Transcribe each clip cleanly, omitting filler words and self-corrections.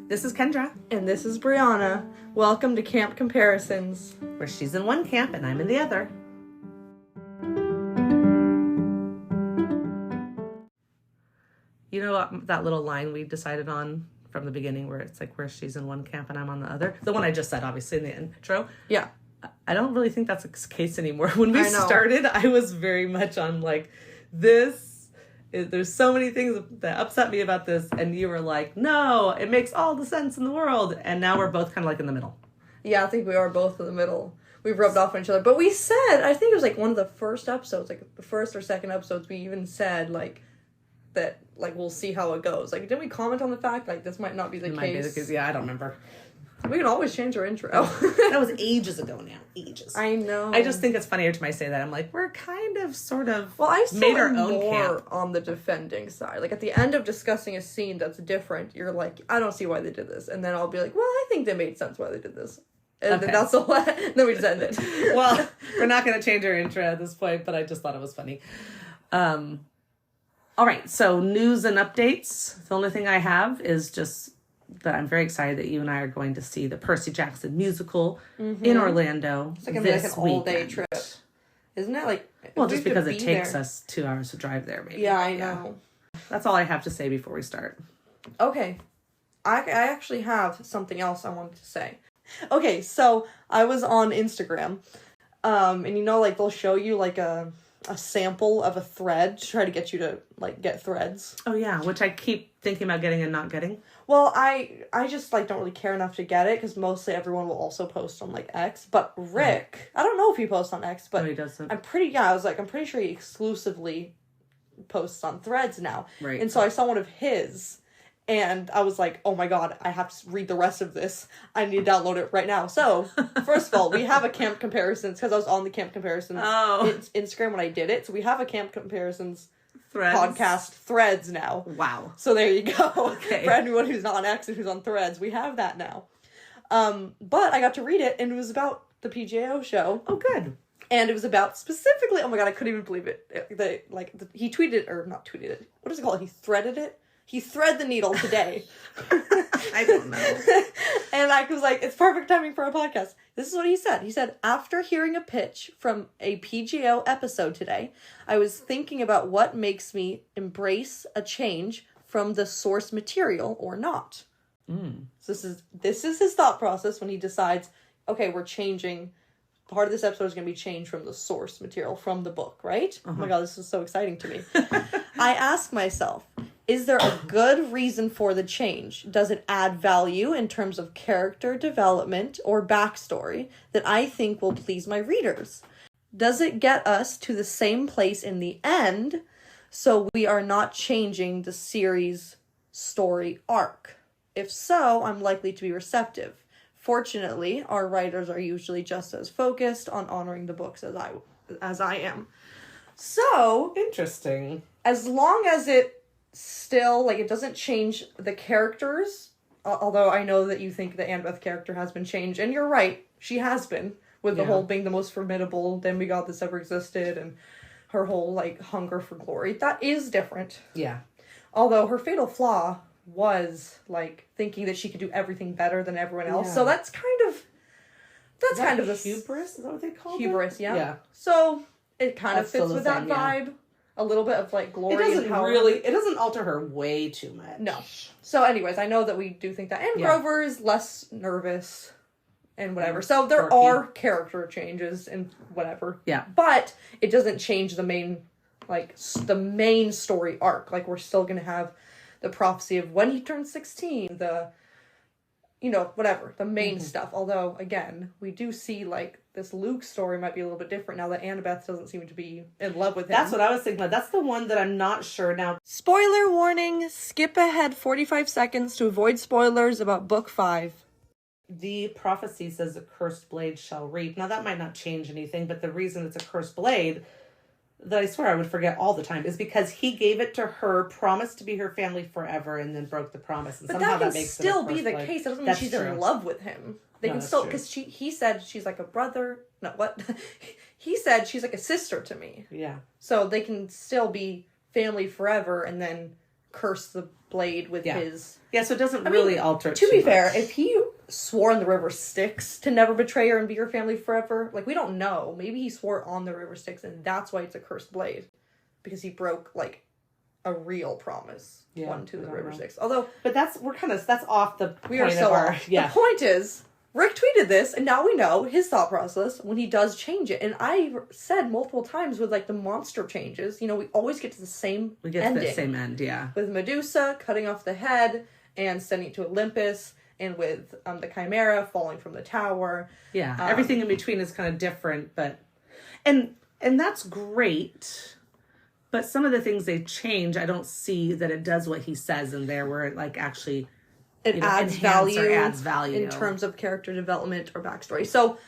This is Kendra. And this is Brianna. Welcome to Camp Comparisons. Where she's in one camp and I'm in the other. You know that little line we decided on from the beginning where it's like where she's in one camp and I'm on the other? The one I just said, obviously, in the intro. Yeah. I don't really think that's the case anymore. When we started, I was very much on like, there's so many things that upset me about this. And you were like, no, it makes all the sense in the world. And now we're both kind of like in the middle. Yeah, I think we are both in the middle. We've rubbed off on each other. But we said, I think it was like one of the first episodes, like the first or second episodes, we even said like that, like we'll see how it goes. Like, didn't we comment on the fact like this might not be the case? Might be the case. Yeah, I don't remember. We can always change our intro. That was ages ago now. Ages. I know. I just think it's funny every time I say that. I'm like, we're kind of, sort of, well, I made our own more camp. On the defending side. Like, at the end of discussing a scene that's different, you're like, I don't see why they did this. And then I'll be like, well, I think they made sense why they did this. And then that's all. Then we just end it. Well, we're not going to change our intro at this point, but I just thought it was funny. All right, so news and updates. The only thing I have is just that I'm very excited that you and I are going to see the Percy Jackson musical in Orlando. It's like an all-day trip, isn't it? Like, well, just because it takes us 2 hours to drive there, maybe. Yeah, I know. That's all I have to say before we start. Okay, I actually have something else I wanted to say. Okay, so I was on Instagram, and you know, like they'll show you like a sample of a thread to try to get you to like get threads. Oh yeah, which I keep thinking about getting and not getting. Well, I just like don't really care enough to get it because mostly everyone will also post on like X. But Rick, I don't know if he posts on X, but no, he doesn't. I'm pretty sure he exclusively posts on Threads now. Right. And so I saw one of his, and I was like, oh my god, I have to read the rest of this. I need to download it right now. So first of all, we have a Camp Comparisons because I was on the Camp Comparisons Instagram when I did it. So we have a Camp Comparisons podcast Threads now. Wow. So there you go. Okay. For anyone who's not on X and who's on Threads, we have that now. But I got to read it, and it was about the PJO show. Oh, good. And it was about specifically, oh my god, I couldn't even believe it. He tweeted, or not tweeted it. What is it called? He threaded it? He thread the needle today. I don't know. And I was like, it's perfect timing for a podcast. This is what he said. He said, after hearing a pitch from a PGO episode today, I was thinking about what makes me embrace a change from the source material or not. So this is his thought process when he decides, okay, we're changing. Part of this episode is going to be changed from the source material, from the book, right? Oh my god, this is so exciting to me. I ask myself, is there a good reason for the change? Does it add value in terms of character development or backstory that I think will please my readers? Does it get us to the same place in the end so we are not changing the series' story arc? If so, I'm likely to be receptive. Fortunately, our writers are usually just as focused on honoring the books as I am. So, Interesting. as long as it still, like, it doesn't change the characters, although I know that you think the Annabeth character has been changed, and you're right, she has been, with the whole being the most formidable demigod that's ever existed, and her whole, like, hunger for glory. That is different. Yeah. Although her fatal flaw was, like, thinking that she could do everything better than everyone else. Yeah. So that's kind of the hubris? Is that what they call it? Hubris, yeah. Yeah. So it kind of fits with that vibe. Yeah. A little bit of, like, glory and power. It doesn't alter her way too much. No. So anyways, I know that we do think that. And Grover is less nervous and whatever. So there are character changes and whatever. Yeah. But it doesn't change the main story arc. Like, we're still going to have the prophecy of when he turns 16, the main stuff. Although, again, we do see, like, this Luke story might be a little bit different now that Annabeth doesn't seem to be in love with him. That's what I was thinking. That's the one that I'm not sure now. Spoiler warning, skip ahead 45 seconds to avoid spoilers about book 5. The prophecy says a cursed blade shall reap. Now, that might not change anything, but the reason it's a cursed blade that I swear I would forget all the time is because he gave it to her, promised to be her family forever, and then broke the promise. And but somehow that makes still it a be the blade. case. That doesn't mean she's in love with him. They can still, because he said she's like a brother. No, what? He said she's like a sister to me. Yeah. So they can still be family forever and then curse the blade with his... Yeah, so it doesn't really alter it to be much. fair, if he swore on the river Styx to never betray her and be her family forever, like, we don't know. Maybe he swore on the river Styx, and that's why it's a cursed blade. Because he broke, like, a real promise. One to the river Styx. Although... But that's off the point. We are so off. Yeah. The point is... Rick tweeted this, and now we know his thought process when he does change it. And I said multiple times with, like, the monster changes, you know, we always get to the same We get ending. to the same end, yeah. With Medusa cutting off the head and sending it to Olympus, and with the Chimera falling from the tower. Yeah, everything in between is kind of different, but... And that's great, but some of the things they change, I don't see that it does what he says in there, where it, like, actually... It adds value in terms of character development or backstory. So,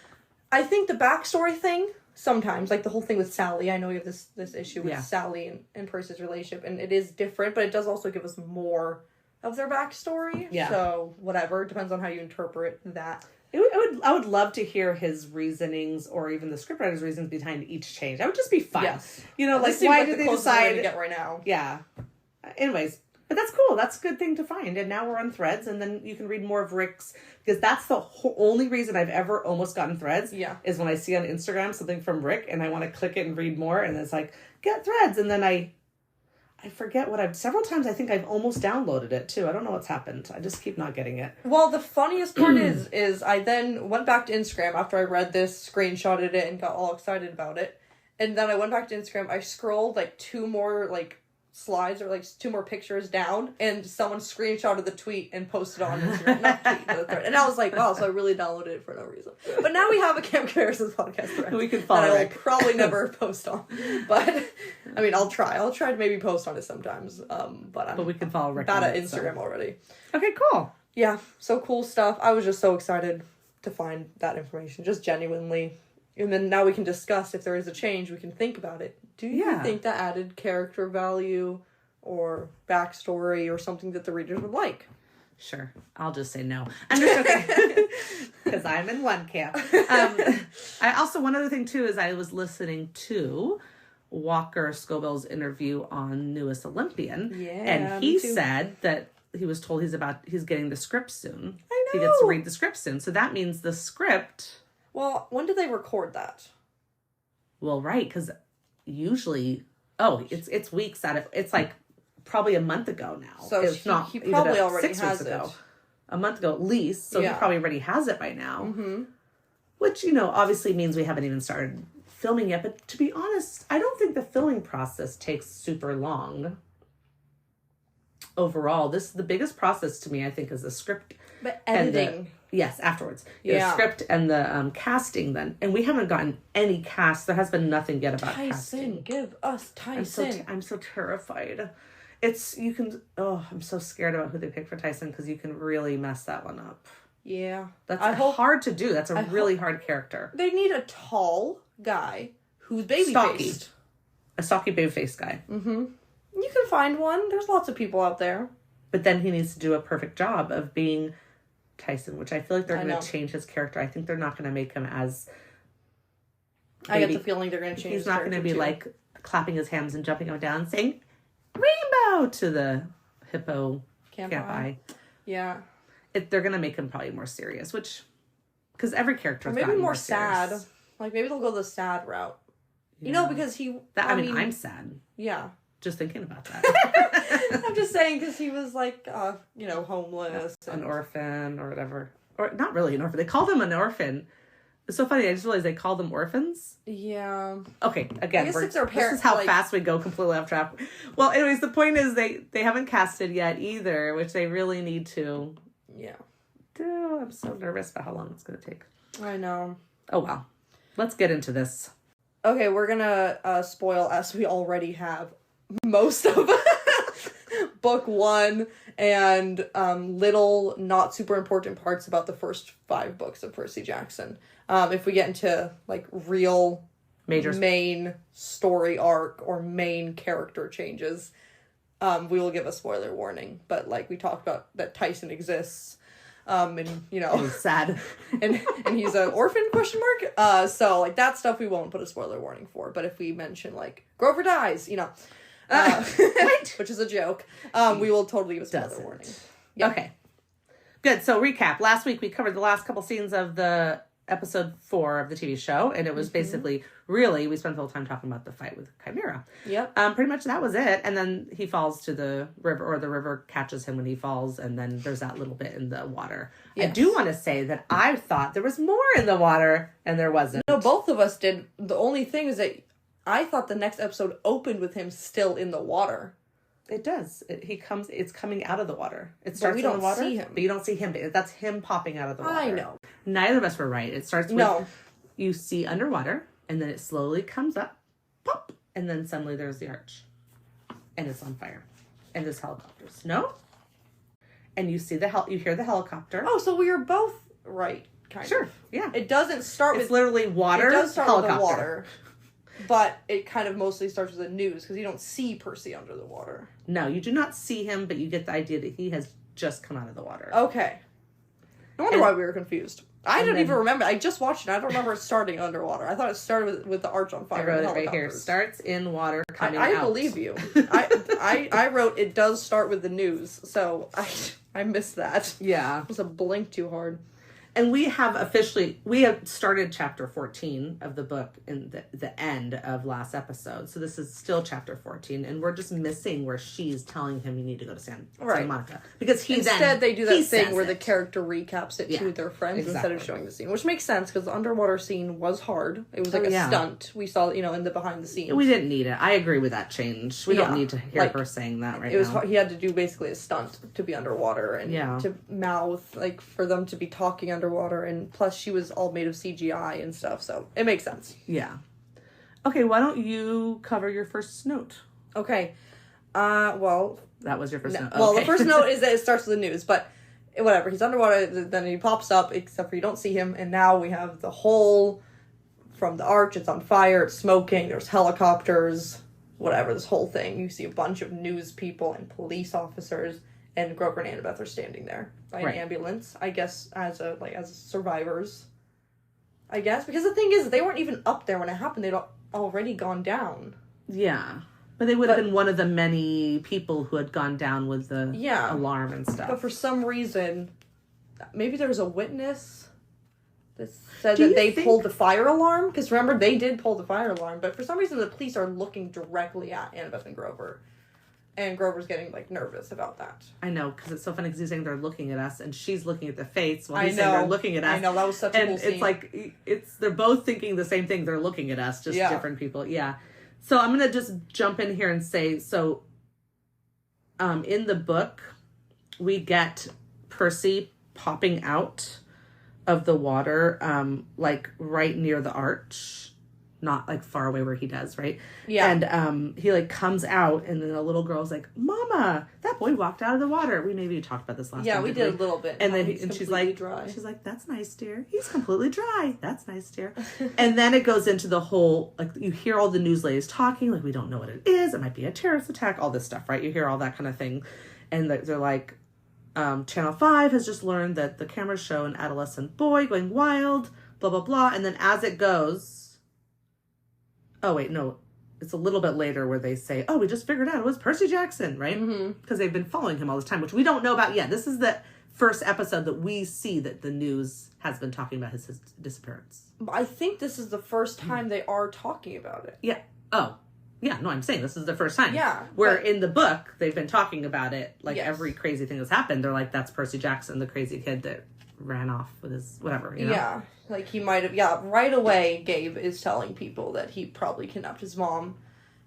I think the backstory thing, sometimes, like the whole thing with Sally, I know we have this issue with Sally and Percy's relationship, and it is different, but it does also give us more of their backstory. Yeah. So, whatever, depends on how you interpret that. I would love to hear his reasonings, or even the scriptwriter's reasons behind each change. That would just be fun. Yes. You know, like, why did they decide... to get right now. Yeah. Anyways... But that's cool. That's a good thing to find. And now we're on Threads, and then you can read more of Rick's, because that's the only reason I've ever almost gotten Threads. Yeah. Is when I see on Instagram something from Rick, and I want to click it and read more, and it's like, get Threads, and then I forget several times I think I've almost downloaded it too. I don't know what's happened. I just keep not getting it. Well, the funniest part is I then went back to Instagram after I read this, screenshotted it, and got all excited about it. And then I went back to Instagram. I scrolled like 2 more like slides or like 2 more pictures down, and someone screenshotted the tweet and posted on Instagram. Not tweet, but the thread. And I was like, wow, so I really downloaded it for no reason. But now we have a Camp Comparisons podcast thread. We can follow that I will Rick. probably never post on. But I mean, I'll try to maybe post on it sometimes. But we can follow Rick bad at Instagram already. Okay, cool. Yeah, so cool stuff. I was just so excited to find that information, just genuinely. And then now we can discuss if there is a change, we can think about it. Do you think that added character value or backstory or something that the readers would like? Sure. I'll just say no. I'm just okay. Because I'm in one camp. I also, one other thing too, is I was listening to Walker Scobell's interview on Newest Olympian. Yeah. And he said that he was told he's getting the script soon. I know. He gets to read the script soon. So that means the script... Well, when did they record that? Well, right, because usually, it's weeks out of, it's like probably a month ago now. So it's not he probably already 6 has weeks it. ago. A month ago at least, so he probably already has it by now. Mm-hmm. Which, obviously means we haven't even started filming yet. But to be honest, I don't think the filming process takes super long. Overall, the biggest process to me, I think, is the script. But editing. Yes, afterwards. The script and the casting then. And we haven't gotten any cast. There has been nothing yet about casting. Give us Tyson. I'm so terrified. I'm so scared about who they pick for Tyson, because you can really mess that one up. Yeah. That's hard to do. That's a really hard character. They need a tall guy who's baby-faced. A stocky baby-faced guy. Mm-hmm. You can find one. There's lots of people out there. But then he needs to do a perfect job of being Tyson, which I feel like they're going to change his character. I think they're not going to make him as... I get the feeling they're going to change his character. He's not going to be like clapping his hands and jumping up and down and saying, "Rainbow!" to the hippo camp eye. Yeah. They're going to make him probably more serious, which... Because every character is maybe more sad. Like, maybe they'll go the sad route. Yeah. Because he... I mean, I'm sad. Yeah. Just thinking about that. I'm just saying, because he was like, homeless. An orphan or whatever. Or not really an orphan. They call them an orphan. It's so funny. I just realized they call them orphans. Yeah. Okay, again, it's their parents. This is how fast we go completely off track. Well, anyways, the point is they haven't casted yet either, which they really need to. Yeah. Do. I'm so nervous about how long it's going to take. I know. Oh, well. Let's get into this. Okay, we're going to spoil, as we already have, most of book 1 and little not super important parts about the first 5 books of Percy Jackson. If we get into like real main story arc or main character changes, we will give a spoiler warning. But like we talked about, that Tyson exists, and he's sad, and he's an orphan ? So like that stuff we won't put a spoiler warning for. But if we mention like Grover dies, What? Which is a joke. We will totally give a spoiler warning. Yep. Okay. Good. So recap. Last week we covered the last couple scenes of the episode 4 of the TV show, and it was basically we spent the whole time talking about the fight with Chimera. Yep. Pretty much that was it. And then he falls to the river, or the river catches him when he falls, and then there's that little bit in the water. Yes. I do want to say that I thought there was more in the water, and there wasn't. No, both of us did. The only thing is that I thought the next episode opened with him still in the water. It does. It's coming out of the water. It starts in the water. See him. But you don't see him. That's him popping out of the water. I know. Neither of us were right. It starts with you see underwater, and then it slowly comes up, pop, and then suddenly there's the arch. And it's on fire. And there's helicopters. No? And you see you hear the helicopter. Oh, so we were both right, kind of. Sure. Yeah. It doesn't start it's literally water. It does start helicopter. with the water. But it kind of mostly starts with the news, because you don't see Percy under the water. No, you do not see him, but you get the idea that he has just come out of the water. Okay. No wonder why we were confused. I don't even remember. I just watched it. I don't remember it starting underwater. I thought it started with the arch on fire. I wrote it right here. Starts in water, coming out. I believe you. I wrote it does start with the news, so I missed that. Yeah. It was a blink too hard. And we have started chapter 14 of the book in the end of last episode. So this is still chapter 14. And we're just missing where she's telling him you need to go to Santa Monica. Because instead they do that thing where the character recaps it to their friends instead of showing the scene. Which makes sense, because the underwater scene was hard. It was like a stunt. We saw, in the behind the scenes. We didn't need it. I agree with that change. We don't need to hear her saying that right now. It was hard. He had to do basically a stunt to be underwater and to mouth, for them to be talking underwater, and plus she was all made of CGI and stuff, so it makes sense. Yeah. Okay, why don't you cover your first note? Okay. Well... That was your first note. Well, the first note is that it starts with the news, but whatever. He's underwater, then he pops up, except for you don't see him, and now we have the whole... From the arch, it's on fire, it's smoking, there's helicopters, whatever, this whole thing. You see a bunch of news people and police officers, and Grover and Annabeth are standing there by an ambulance, I guess, as survivors. I guess. Because the thing is, they weren't even up there when it happened. They'd already gone down. Yeah. But they would have been one of the many people who had gone down with the alarm and stuff. But for some reason, maybe there was a witness that said that they pulled the fire alarm. Because remember, they did pull the fire alarm. But for some reason, the police are looking directly at Annabeth and Grover. And Grover's getting, nervous about that. I know, because it's so funny, because he's saying they're looking at us, and she's looking at the face while he's saying they're looking at us. I know, that was such a cool scene. And they're both thinking the same thing. They're looking at us, just different people. Yeah. So I'm going to just jump in here and say, in the book, we get Percy popping out of the water, right near the arch. Not far away where he does, right? Yeah. And he comes out, and then the little girl's like, "Mama, that boy walked out of the water." We maybe talked about this last time. Yeah, we did a little bit. And then she's like, dry. She's like, "That's nice, dear. He's completely dry. That's nice, dear." And then it goes into the whole you hear all the news ladies talking, we don't know what it is. It might be a terrorist attack. All this stuff, right? You hear all that kind of thing, and they're like, Channel 5 has just learned that the cameras show an adolescent boy going wild, blah blah blah, and then as it goes. Oh, wait, no. It's a little bit later where they say, oh, we just figured out it was Percy Jackson, right? Because they've been following him all this time, which we don't know about yet. This is the first episode that we see that the news has been talking about his disappearance. I think this is the first time they are talking about it. Yeah. Oh. Yeah, no, I'm saying this is the first time. Yeah. Where in the book, they've been talking about it. Every crazy thing that's happened, they're like, that's Percy Jackson, the crazy kid that ran off with his whatever, Yeah. He might have, right away, Gabe is telling people that he probably kidnapped his mom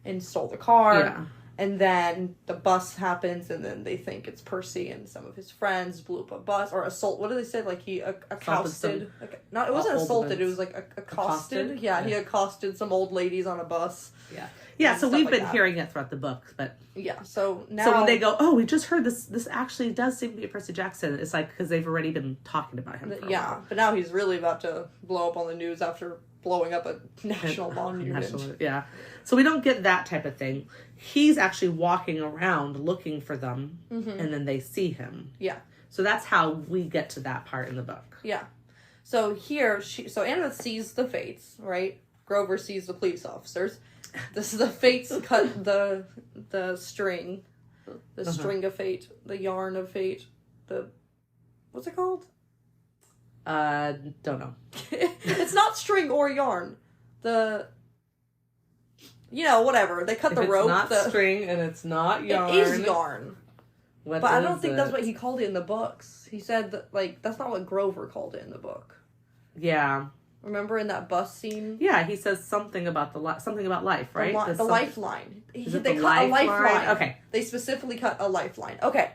and stole the car. Yeah. And then the bus happens, and then they think it's Percy and some of his friends blew up a bus, or assault, what did they say? He accosted, it wasn't assaulted, it was accosted. Yeah, he accosted some old ladies on a bus. Yeah. Yeah, so we've been hearing it throughout the book, but... Yeah, so now... So when they go, oh, we just heard this actually does seem to be Percy Jackson, it's because they've already been talking about him for a while. But now he's really about to blow up on the news after blowing up a national monument. Yeah. So we don't get that type of thing. He's actually walking around looking for them, and then they see him. Yeah. So that's how we get to that part in the book. Yeah. So here, so Annabeth sees the Fates, right? Grover sees the police officers. The fates cut the string. The string of fate. The yarn of fate. What's it called? Don't know. It's not string or yarn. Whatever. They cut the rope. It's not string and it's not yarn. It is yarn. But I don't think that's what he called it in the books. He said that, that's not what Grover called it in the book. Yeah. Remember in that bus scene? Yeah, he says something about something about life, right? The lifeline. They cut a lifeline? Okay. They specifically cut a lifeline. Okay.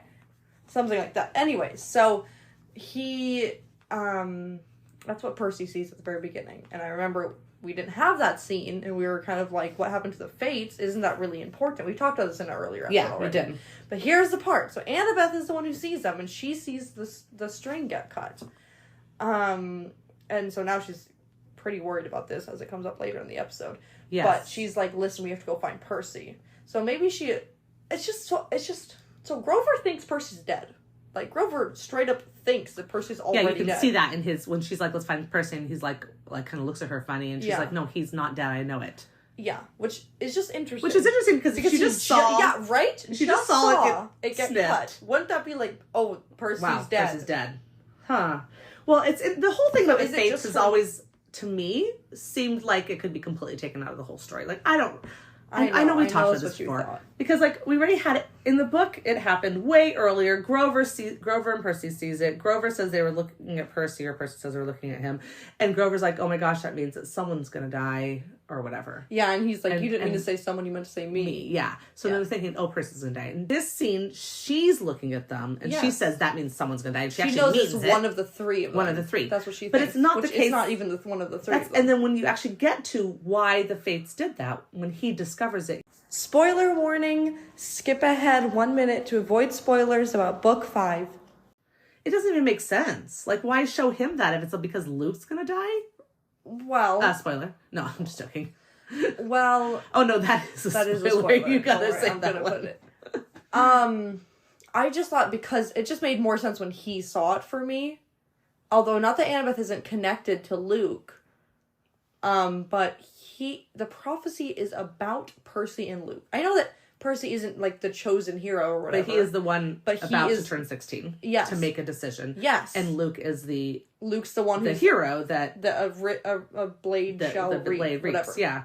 Something like that. Anyways, so he, that's what Percy sees at the very beginning. And I remember we didn't have that scene, and we were kind of like, what happened to the fates? Isn't that really important? We talked about this in an earlier episode already. We did. But here's the part. So Annabeth is the one who sees them, and she sees the string get cut. And so now she's pretty worried about this as it comes up later in the episode. Yes. But she's like, listen, we have to go find Percy. So maybe so Grover thinks Percy's dead. Like, Grover straight up thinks that Percy's already dead. Yeah, you can see that in when she's like, let's find Percy, and he's like kind of looks at her funny, and she's like, no, he's not dead, I know it. Yeah, which is just interesting. Which is interesting because she just saw... yeah, right? She just saw it get cut. Wouldn't that be like, oh, Percy's dead? Percy's dead. Huh. Well, the whole thing about the fates has always, to me, seemed like it could be completely taken out of the whole story. Like, I know we talked about this before. Because, we already had it in the book. It happened way earlier. Grover and Percy sees it. Grover says they were looking at Percy, or Percy says they were looking at him. And Grover's like, oh my gosh, that means that someone's going to die, or whatever. Yeah, and he's like, you didn't mean to say someone, you meant to say me. Yeah. So then they're thinking, oh, Percy's going to die. In this scene, she's looking at them, and she says that means someone's going to die. And she knows it's one of the three of them. One of the three. That's what she thinks. But it's not the case. It's not even one of the three. And then when you actually get to why the fates did that, when he discovers it. Spoiler warning, skip ahead 1 minute to avoid spoilers about book 5. It doesn't even make sense. Like, why show him that if it's because Luke's going to die? Well. Spoiler. No, I'm just joking. Well. Oh, no, that is a spoiler. You gotta say I'm that gonna one. put it. I just thought because it just made more sense when he saw it for me. Although, not that Annabeth isn't connected to Luke. But the prophecy is about Percy and Luke. I know that Percy isn't like the chosen hero or whatever. But he is the one to turn 16. Yes. To make a decision. Yes. And Luke's the one who's hero that a blade shall reap, blade whatever. Reaps, yeah.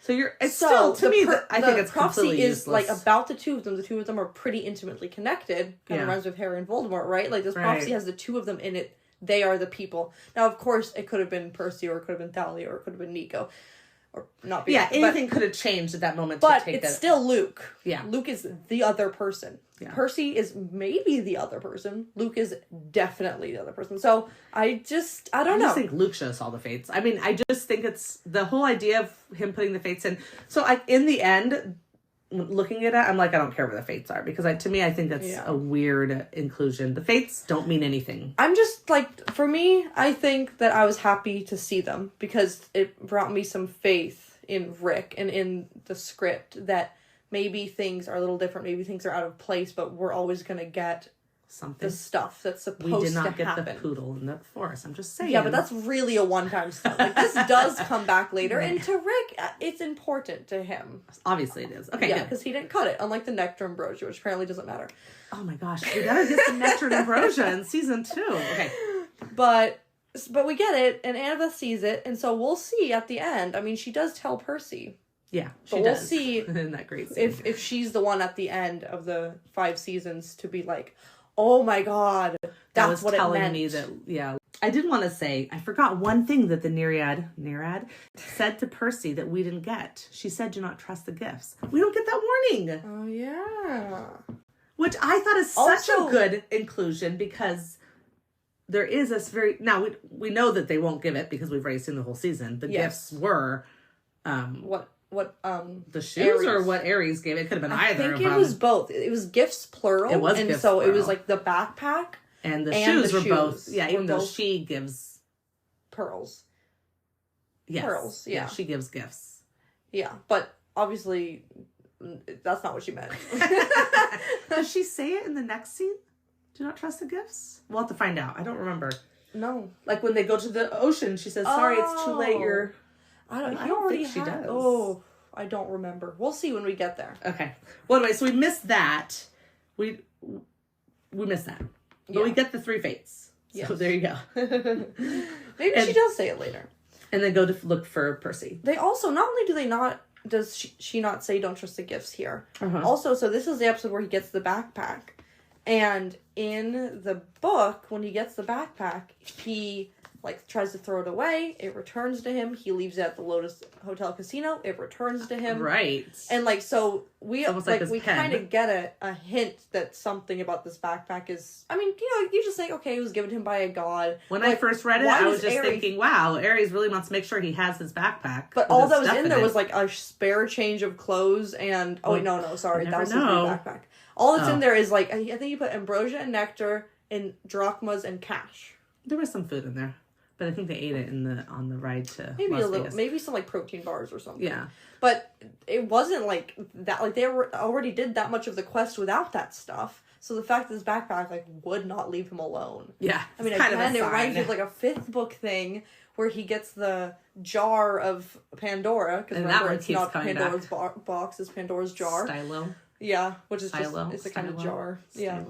So still to me I think it's completely useless. Prophecy is like about the two of them. The two of them are pretty intimately connected. Kind of reminds me of Harry and Voldemort, right? Like this prophecy has the two of them in it. They are the people. Now, of course, it could have been Percy, or it could have been Thalia, or it could have been Nico. Or not be anything could have changed at that moment but it's still Luke. Yeah. Luke is the other person. Yeah. Percy is maybe the other person. Luke is definitely the other person. So, I don't know. I just think Luke should have saw the fates. I mean, I just think it's the whole idea of him putting the fates in. So, in the end, looking at it, I'm like, I don't care where the fates are. Because to me, I think that's a weird inclusion. The fates don't mean anything. I'm just like, for me, I think that I was happy to see them. Because it brought me some faith in Rick and in the script that maybe things are a little different. Maybe things are out of place. But we're always going to get something. The stuff that's supposed to happen. We did not get the poodle in the forest. I'm just saying. Yeah, but that's really a one-time stuff. Like, this does come back later. And to Rick, it's important to him. Obviously it is. Okay, yeah, because he didn't cut it. Unlike the nectar ambrosia, which apparently doesn't matter. Oh my gosh. We gotta get some nectar and ambrosia in season 2. Okay. But we get it, and Annabeth sees it, and so we'll see at the end. I mean, she does tell Percy. Yeah, she does. We'll see in that great scene. if she's the one at the end of the 5 seasons to be like, oh my god, that's what it meant. Telling me that, I did want to say, I forgot one thing that the Nereid said to Percy that we didn't get. She said, do not trust the gifts. We don't get that warning. Oh, yeah. Which I thought is such a good inclusion because there is this now we know that they won't give it because we've already seen the whole season. The gifts were, what the shoes Aries. Or what Aries gave it could have been either. I think it was both. It was gifts plural. It was, and gifts so plural. It was like the backpack and the shoes were both. Yeah, even though she gives pearls. Yes. Pearls. Yeah, she gives gifts. Yeah, but obviously that's not what she meant. Does she say it in the next scene? Do not trust the gifts. We'll have to find out. I don't remember. No, like when they go to the ocean, she says, "Sorry, it's too late. You're." I don't think she does. Oh, I don't remember. We'll see when we get there. Okay. Well, anyway, so we missed that. We missed that. But we get the 3 fates. Yes. So there you go. Maybe she does say it later. And then go to look for Percy. They also, not only do they not, does she not say don't trust the gifts here. Also, so this is the episode where he gets the backpack. And in the book, when he gets the backpack, he, like, tries to throw it away. It returns to him. He leaves it at the Lotus Hotel Casino. It returns to him. Right. And, like, so we, like we pen. kind of get a hint that something about this backpack is, I mean, you know, you just think, okay, it was given to him by a god. When I first read it, I was just thinking, wow, Ares really wants to make sure he has his backpack. But all that was in there was, like, a spare change of clothes and, oh, wait, no, sorry, that was his new backpack. All that's in there is, like, I think you put ambrosia and nectar and drachmas and cash. There was some food in there. But I think they ate it on the ride to maybe Las a little, Vegas. maybe some like protein bars or something. Yeah, but it wasn't like that. Like they already did that much of the quest without that stuff. So the fact that this backpack like would not leave him alone. Yeah, I mean, again, it reminds me of like a 5th book thing where he gets the jar of Pandora because remember it's not Pandora's box, it's Pandora's jar. Stylo. Yeah, which is it's a kind of jar. Yeah.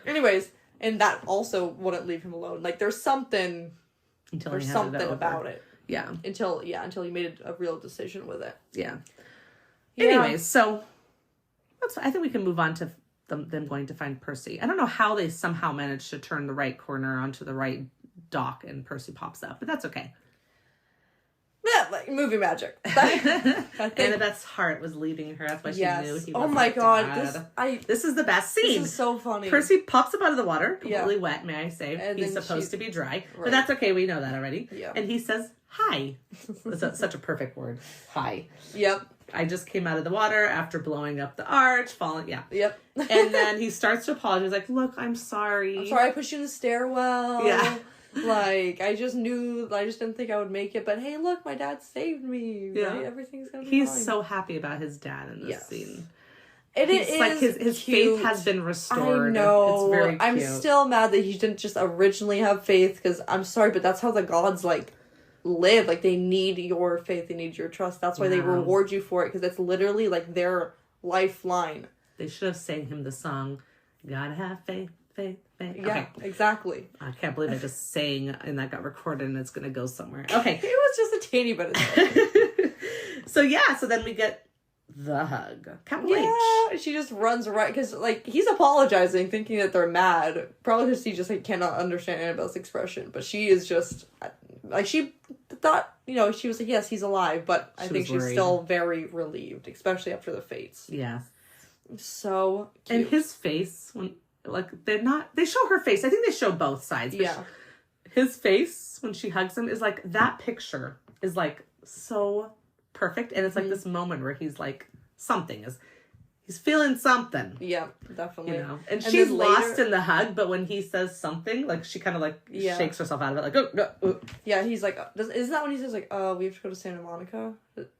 Anyways, and that also wouldn't leave him alone. Like there's something. Or something about it. Yeah. Until he made a real decision with it. Yeah. Anyways, so I think we can move on to them going to find Percy. I don't know how they somehow managed to turn the right corner onto the right dock and Percy pops up, but that's okay. Yeah, like movie magic. Annabeth's heart was leaving her. That's why she knew he was. Oh my god, this is the best scene. This is so funny. Percy pops up out of the water, completely wet, may I say. And he's supposed to be dry. Right. But that's okay, we know that already. Yeah. And he says, hi. That's such a perfect word. Hi. Yep. I just came out of the water after blowing up the arch, falling, yeah. Yep. And then he starts to apologize. He's like, look, I'm sorry. I'm sorry I pushed you in the stairwell. Yeah. Like, I just didn't think I would make it, but hey, look, my dad saved me, yeah. Right? Everything's gonna be fine. He's so happy about his dad in this scene. It is like his faith has been restored. I know. It's very cute. I'm still mad that he didn't just originally have faith, because I'm sorry, but that's how the gods, like, live. Like, they need your faith, they need your trust. That's why they reward you for it, because it's literally, like, their lifeline. They should have sang him the song, Gotta Have Faith. Yeah, okay. Exactly. I can't believe I just sang and that got recorded and it's gonna go somewhere. Okay. It was just a teeny bit of So then we get the hug. Capital H. She just runs right, because like he's apologizing, thinking that they're mad. Probably because he just like cannot understand Annabelle's expression. But she is just like, she thought, you know, she was like, yes, he's alive, but I think she's still very relieved, especially after the fates. Yeah. So cute. And his face when. Like, they show her face. I think they show both sides. Yeah. His face, when she hugs him, is like, that picture is like so perfect. And it's like this moment where he's like, he's feeling something. Yeah, definitely. You know? And she's lost in the hug, but when he says something, like, she kind of like shakes herself out of it. Like, oh. Yeah, he's like, isn't that when he says, like, we have to go to Santa Monica?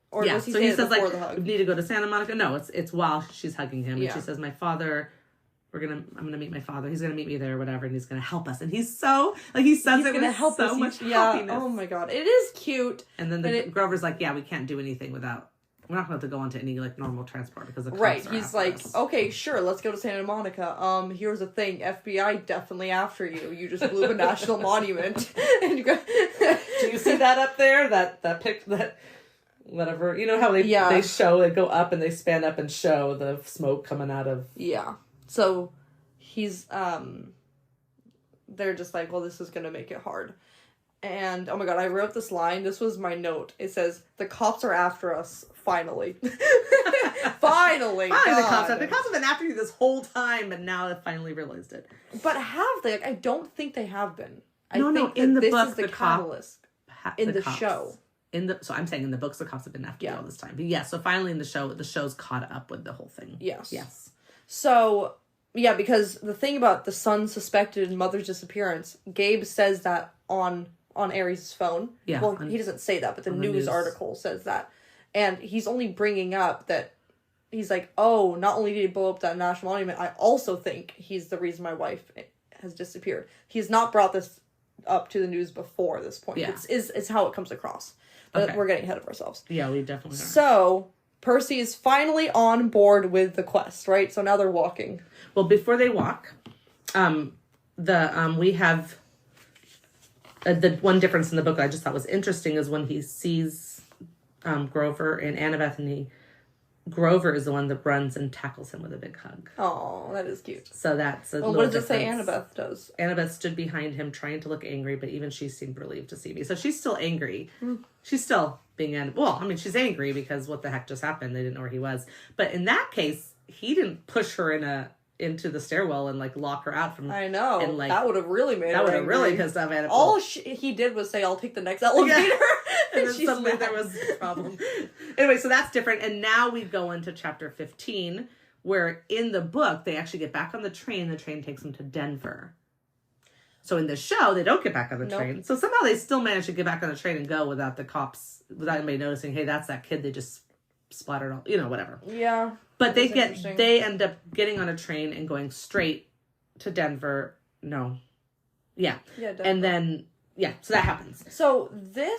Or yeah, does he so he says, like, the hug? We need to go to Santa Monica. No, it's while she's hugging him. And she says, my father... I'm gonna meet my father. He's gonna meet me there or whatever, and he's gonna help us. And he's so like he says it with help so much happiness. Oh my god, it is cute. And then Grover's like, yeah, we can't do anything without. We're not going to go onto any like normal transport because the cops are He's like, us. Okay, sure, let's go to Santa Monica. Here's the thing, FBI definitely after you. You just blew up a national monument. And you go. Do you see that up there? That pic that. Whatever, you know how they go up and they span up and show the smoke coming out of. Yeah. So he's, they're just like, well, this is going to make it hard. And, oh my god, I wrote this line. This was my note. It says, the cops are after us, finally. Finally, the cops have been after you this whole time, and now they've finally realized it. But have they? Like, I don't think they have been. No, in the book, the catalyst. In the show. So I'm saying in the books, the cops have been after you all this time. But yeah, so finally in the show's caught up with the whole thing. Yes. So, yeah, because the thing about the son's suspected mother's disappearance, Gabe says that on Ares' phone. Yeah. Well, he doesn't say that, but the news article says that. And he's only bringing up that he's like, oh, not only did he blow up that national monument, I also think he's the reason my wife has disappeared. He's not brought this up to the news before this point. Yeah. It's how it comes across. But Okay. we're getting ahead of ourselves. Yeah, we definitely are. So, Percy is finally on board with the quest, right? So now they're walking. Well, before they walk, we have the one difference in the book I just thought was interesting is when he sees Grover and Annabeth, and Grover is the one that runs and tackles him with a big hug. Oh, that is cute. So that's a Well, little what does it say difference. Annabeth does? Annabeth stood behind him trying to look angry, but even she seemed relieved to see me. So she's still angry. She's still being she's angry because what the heck just happened? They didn't know where he was. But in that case, he didn't push her into the stairwell and like lock her out from. I know. And like that would have really made her that would have angry. really pissed off Annabeth. All he did was say, "I'll take the next elevator," and then she's suddenly mad. there was a problem. Anyway, so that's different. And now we go into chapter 15, where in the book they actually get back on the train. The train takes them to Denver. So in the show, they don't get back on the train. So somehow they still manage to get back on the train and go without the cops, without anybody noticing, hey, that's that kid they just splattered all, whatever. Yeah. But they end up getting on a train and going straight to Denver. No. Yeah. Yeah, Denver. And then, so that happens. So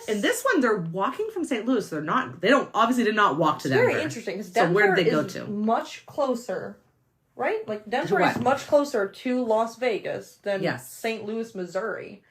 In this one, they're walking from St. Louis. They obviously did not walk to Denver. Very interesting, because Denver where did they go is to? much closer, right? Like, Denver what? is much closer to Las Vegas than Yes. St. Louis, Missouri.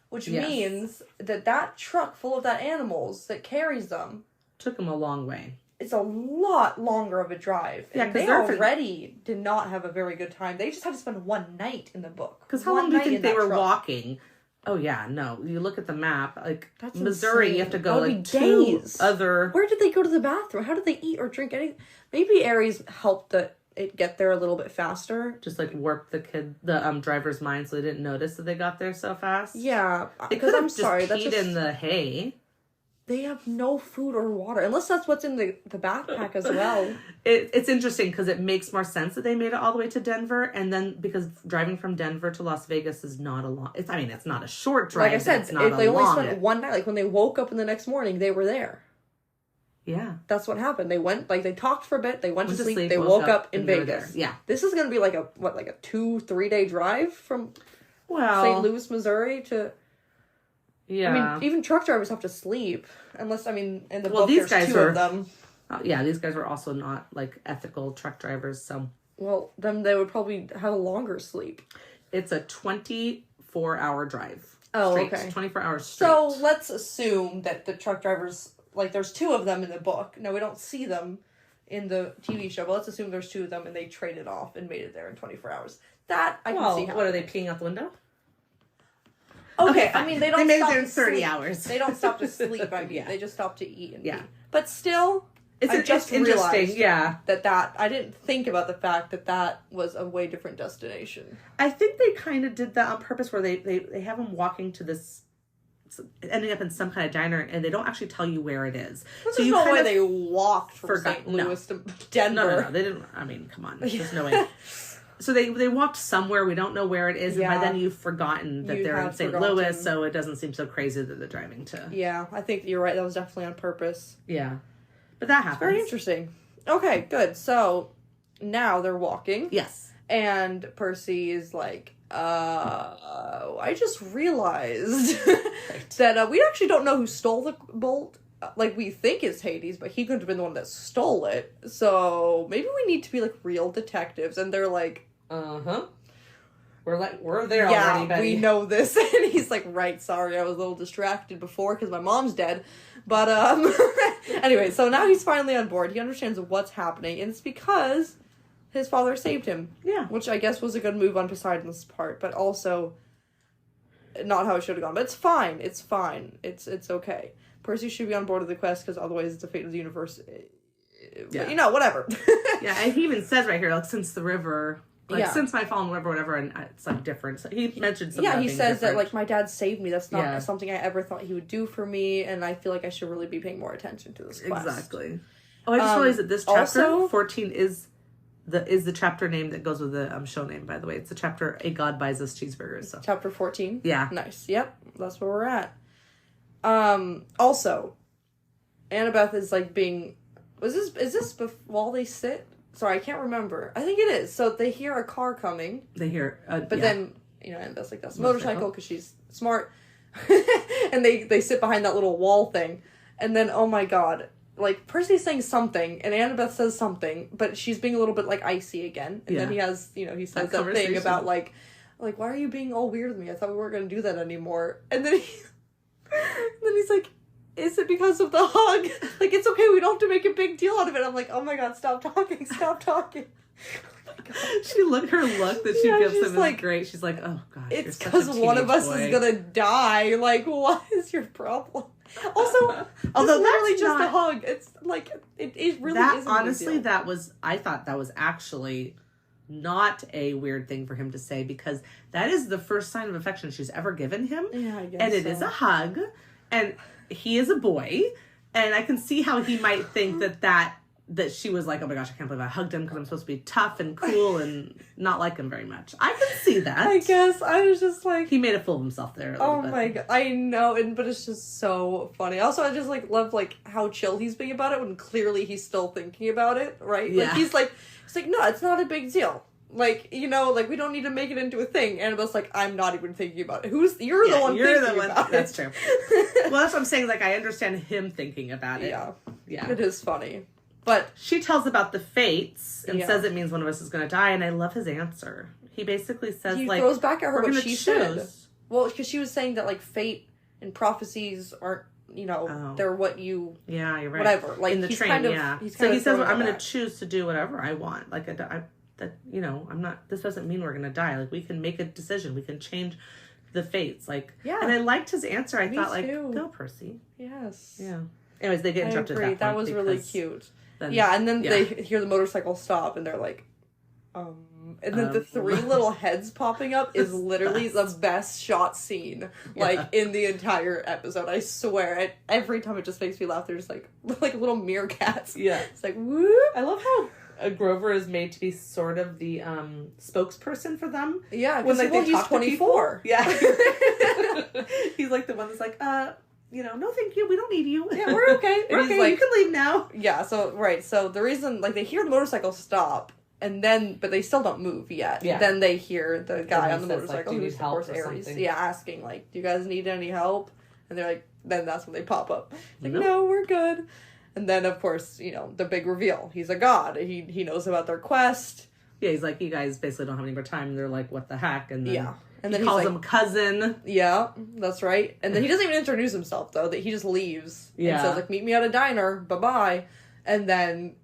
Which Yes. means that truck full of that animals that carries them, Took them a long way. it's a lot longer of a drive. Yeah, and 'cause they they're already did not have a very good time. They just had to spend one night in the book. Because how long do you think they were walking? Oh, yeah, no. You look at the map, like, That's Missouri, insane. you have to go, That would like, be 2 days. other... Where did they go to the bathroom? How did they eat or drink anything? Maybe Aries helped it get there a little bit faster. Just, like, warp the driver's mind so they didn't notice that they got there so fast. Yeah, They because could have I'm sorry, that's peed just in the hay. they have no food or water unless that's what's in the backpack as well. It's interesting because it makes more sense that they made it all the way to Denver, and then because driving from Denver to Las Vegas is not a long. It's not a short drive. Like I said, it's not if they a only long, spent one night, like when they woke up in the next morning, they were there. Yeah, That's what happened. They went, like, they talked for a bit, they went to sleep, they woke woke up in and they were Vegas. there. Yeah. This is gonna be like a 2-3 day drive from Well, St. Louis, Missouri to. yeah. I mean, even truck drivers have to sleep. Unless, in the Well, book, these there's guys two were- of them. These guys were also not like ethical truck drivers, so Well, then they would probably have a longer sleep. it's a 24-hour drive. Oh, straight. okay. 24 hours straight. So let's assume that the truck drivers, like, there's 2 of them in the book. No, we don't see them in the TV show, but let's assume there's 2 of them and they traded off and made it there in 24 hours. That I can see how. What are they peeing out the window? Okay, fine. they don't They made it stop there in to 30 sleep. hours. They don't stop to sleep, Yeah. They just stop to eat and Yeah. pee. But still, I just interesting. realized Yeah. that I didn't think about the fact that was a way different destination. I think they kind of did that on purpose where they have them walking to this, ending up in some kind of diner, and they don't actually tell you where it is. There's so you no kind way of they walked from forgot- St. Louis to Denver. No, they didn't. I mean, come on, there's no way. So they walked somewhere, we don't know where it is, and by Yeah. then you've forgotten that You they're in have St. forgotten. Louis, so it doesn't seem so crazy that they're driving to. Yeah, I think you're right. That was definitely on purpose. Yeah. But that happens. Very interesting. Okay, good. So now they're walking. Yes. And Percy is like, I just realized that we actually don't know who stole the bolt. Like, we think it's Hades, but he couldn't have been the one that stole it. So maybe we need to be, like, real detectives. And they're like, Uh-huh. We're there yeah, already, Betty. we know this. And he's like, right, sorry, I was a little distracted before because my mom's dead. But, anyway, so now he's finally on board. He understands what's happening. And it's because his father saved him. Yeah. Which I guess was a good move on Poseidon's part, but also not how it should have gone. But it's fine. It's fine. It's okay. Percy should be on board of the quest because otherwise it's the fate of the universe. Yeah. But, whatever. Yeah, and he even says right here, like, since the river... Like, Yeah. since my fallen river, whatever, and it's, like, different. So he mentioned something. Yeah, he says different. that, like, my dad saved me. That's not Yeah. something I ever thought he would do for me, and I feel like I should really be paying more attention to this quest. Exactly. Oh, I just realized that this chapter, also- 14, is the chapter name that goes with the show name, by the way. It's the chapter A God Buys Us Cheeseburgers. So. Chapter 14? Yeah. Nice. Yep, that's where we're at. Also, Annabeth is, like, being... Is this while they sit? Sorry, I can't remember. I think it is. So they hear a car coming. They hear... But yeah. then, Annabeth's like, that's a motorcycle because she's smart. And they sit behind that little wall thing. And then, oh my god, like, Percy's saying something, and Annabeth says something, but she's being a little bit, like, icy again. And then he has, you know, he says that thing about, like, why are you being all weird with me? I thought we weren't going to do that anymore. And then he's like, is it because of the hug? Like, it's okay, we don't have to make a big deal out of it. I'm like, oh my god, stop talking. Her look that she gives him is great. She's like, oh gosh, it's because one of us is gonna die. Like, what is your problem? Also, although that's literally just a hug. It's like it really is. Honestly, I thought that was actually not a weird thing for him to say, because that is the first sign of affection she's ever given him. Yeah, I guess. And it is a hug, and he is a boy, and I can see how he might think that she was like, oh my gosh, I can't believe I hugged him because I'm supposed to be tough and cool and not like him very much. I can see that. I guess. I was just like... He made a fool of himself there a little bit. My god. I know, but it's just so funny. Also, I just, like, love, like, how chill he's being about it when clearly he's still thinking about it, right? Yeah. Like, he's like, no, it's not a big deal. Like, you know, like, we don't need to make it into a thing. Annabeth's like, I'm not even thinking about it. You're the one thinking about it. That's true. Well, that's what I'm saying. Like, I understand him thinking about it. Yeah. Yeah. It is funny. But she tells about the fates and says it means one of us is going to die, and I love his answer. He basically says, he throws back at her what she said. Choose. Well, because she was saying that, like, fate and prophecies aren't, you know, they're what you... Yeah, you're right. Whatever. Like, in the train, So he says, well, I'm going to choose to do whatever I want. Like, you know, I'm not... This doesn't mean we're going to die. Like, we can make a decision. We can change the fates. Like, yeah. And I liked his answer. I thought, like, too. go, Percy. Yes. Yeah. Anyways, they get interrupted at that point. That was really cute. And then they hear the motorcycle stop, and they're like, and then the three little heads popping up is literally the best shot scene, like, in the entire episode. I swear. Every time it just makes me laugh. They're just like little meerkats. Yeah. It's like, whoop. I love how Grover is made to be sort of the spokesperson for them. Yeah, when he's 24. Yeah. He's like the one that's like, you know, no thank you, we don't need you. Yeah, we're okay. We're okay. Like, you can leave now. Yeah, so the reason, like, they hear the motorcycle stop, and then, but they still don't move yet. Yeah. Then they hear the guy on the motorcycle, like, who's, of course, Aries, asking, like, do you guys need any help? And they're like, then that's when they pop up. Like, no, we're good. And then, of course, you know, the big reveal. He's a god. He knows about their quest. Yeah, he's like, you guys basically don't have any more time. And they're like, what the heck? And then and then he calls him cousin. Yeah, that's right. And then he doesn't even introduce himself, though. That he just leaves. Yeah. And says, like, meet me at a diner. Bye-bye. And then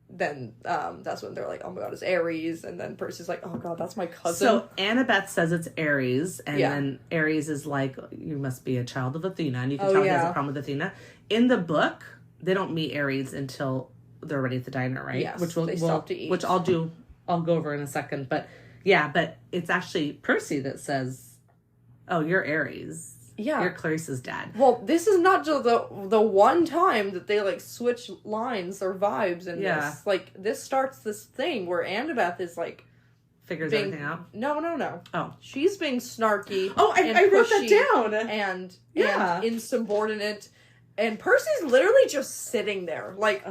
that's when they're like, oh my god, it's Aries. And then Percy's like, oh god, that's my cousin. So Annabeth says it's Aries. And then Aries is like, you must be a child of Athena. And you can tell he has a problem with Athena. In the book, they don't meet Aries until they're already at the diner, right? Yes, they stop to eat. Which I'll go over in a second. But yeah, but it's actually Percy that says, oh, you're Aries. Yeah. You're Clarice's dad. Well, this is not just the one time that they, like, switch lines or vibes in this. Like, this starts this thing where Annabeth is, like... Figures everything out? No. Oh. She's being snarky. Oh, I wrote that down. And insubordinate. And Percy's literally just sitting there. Like,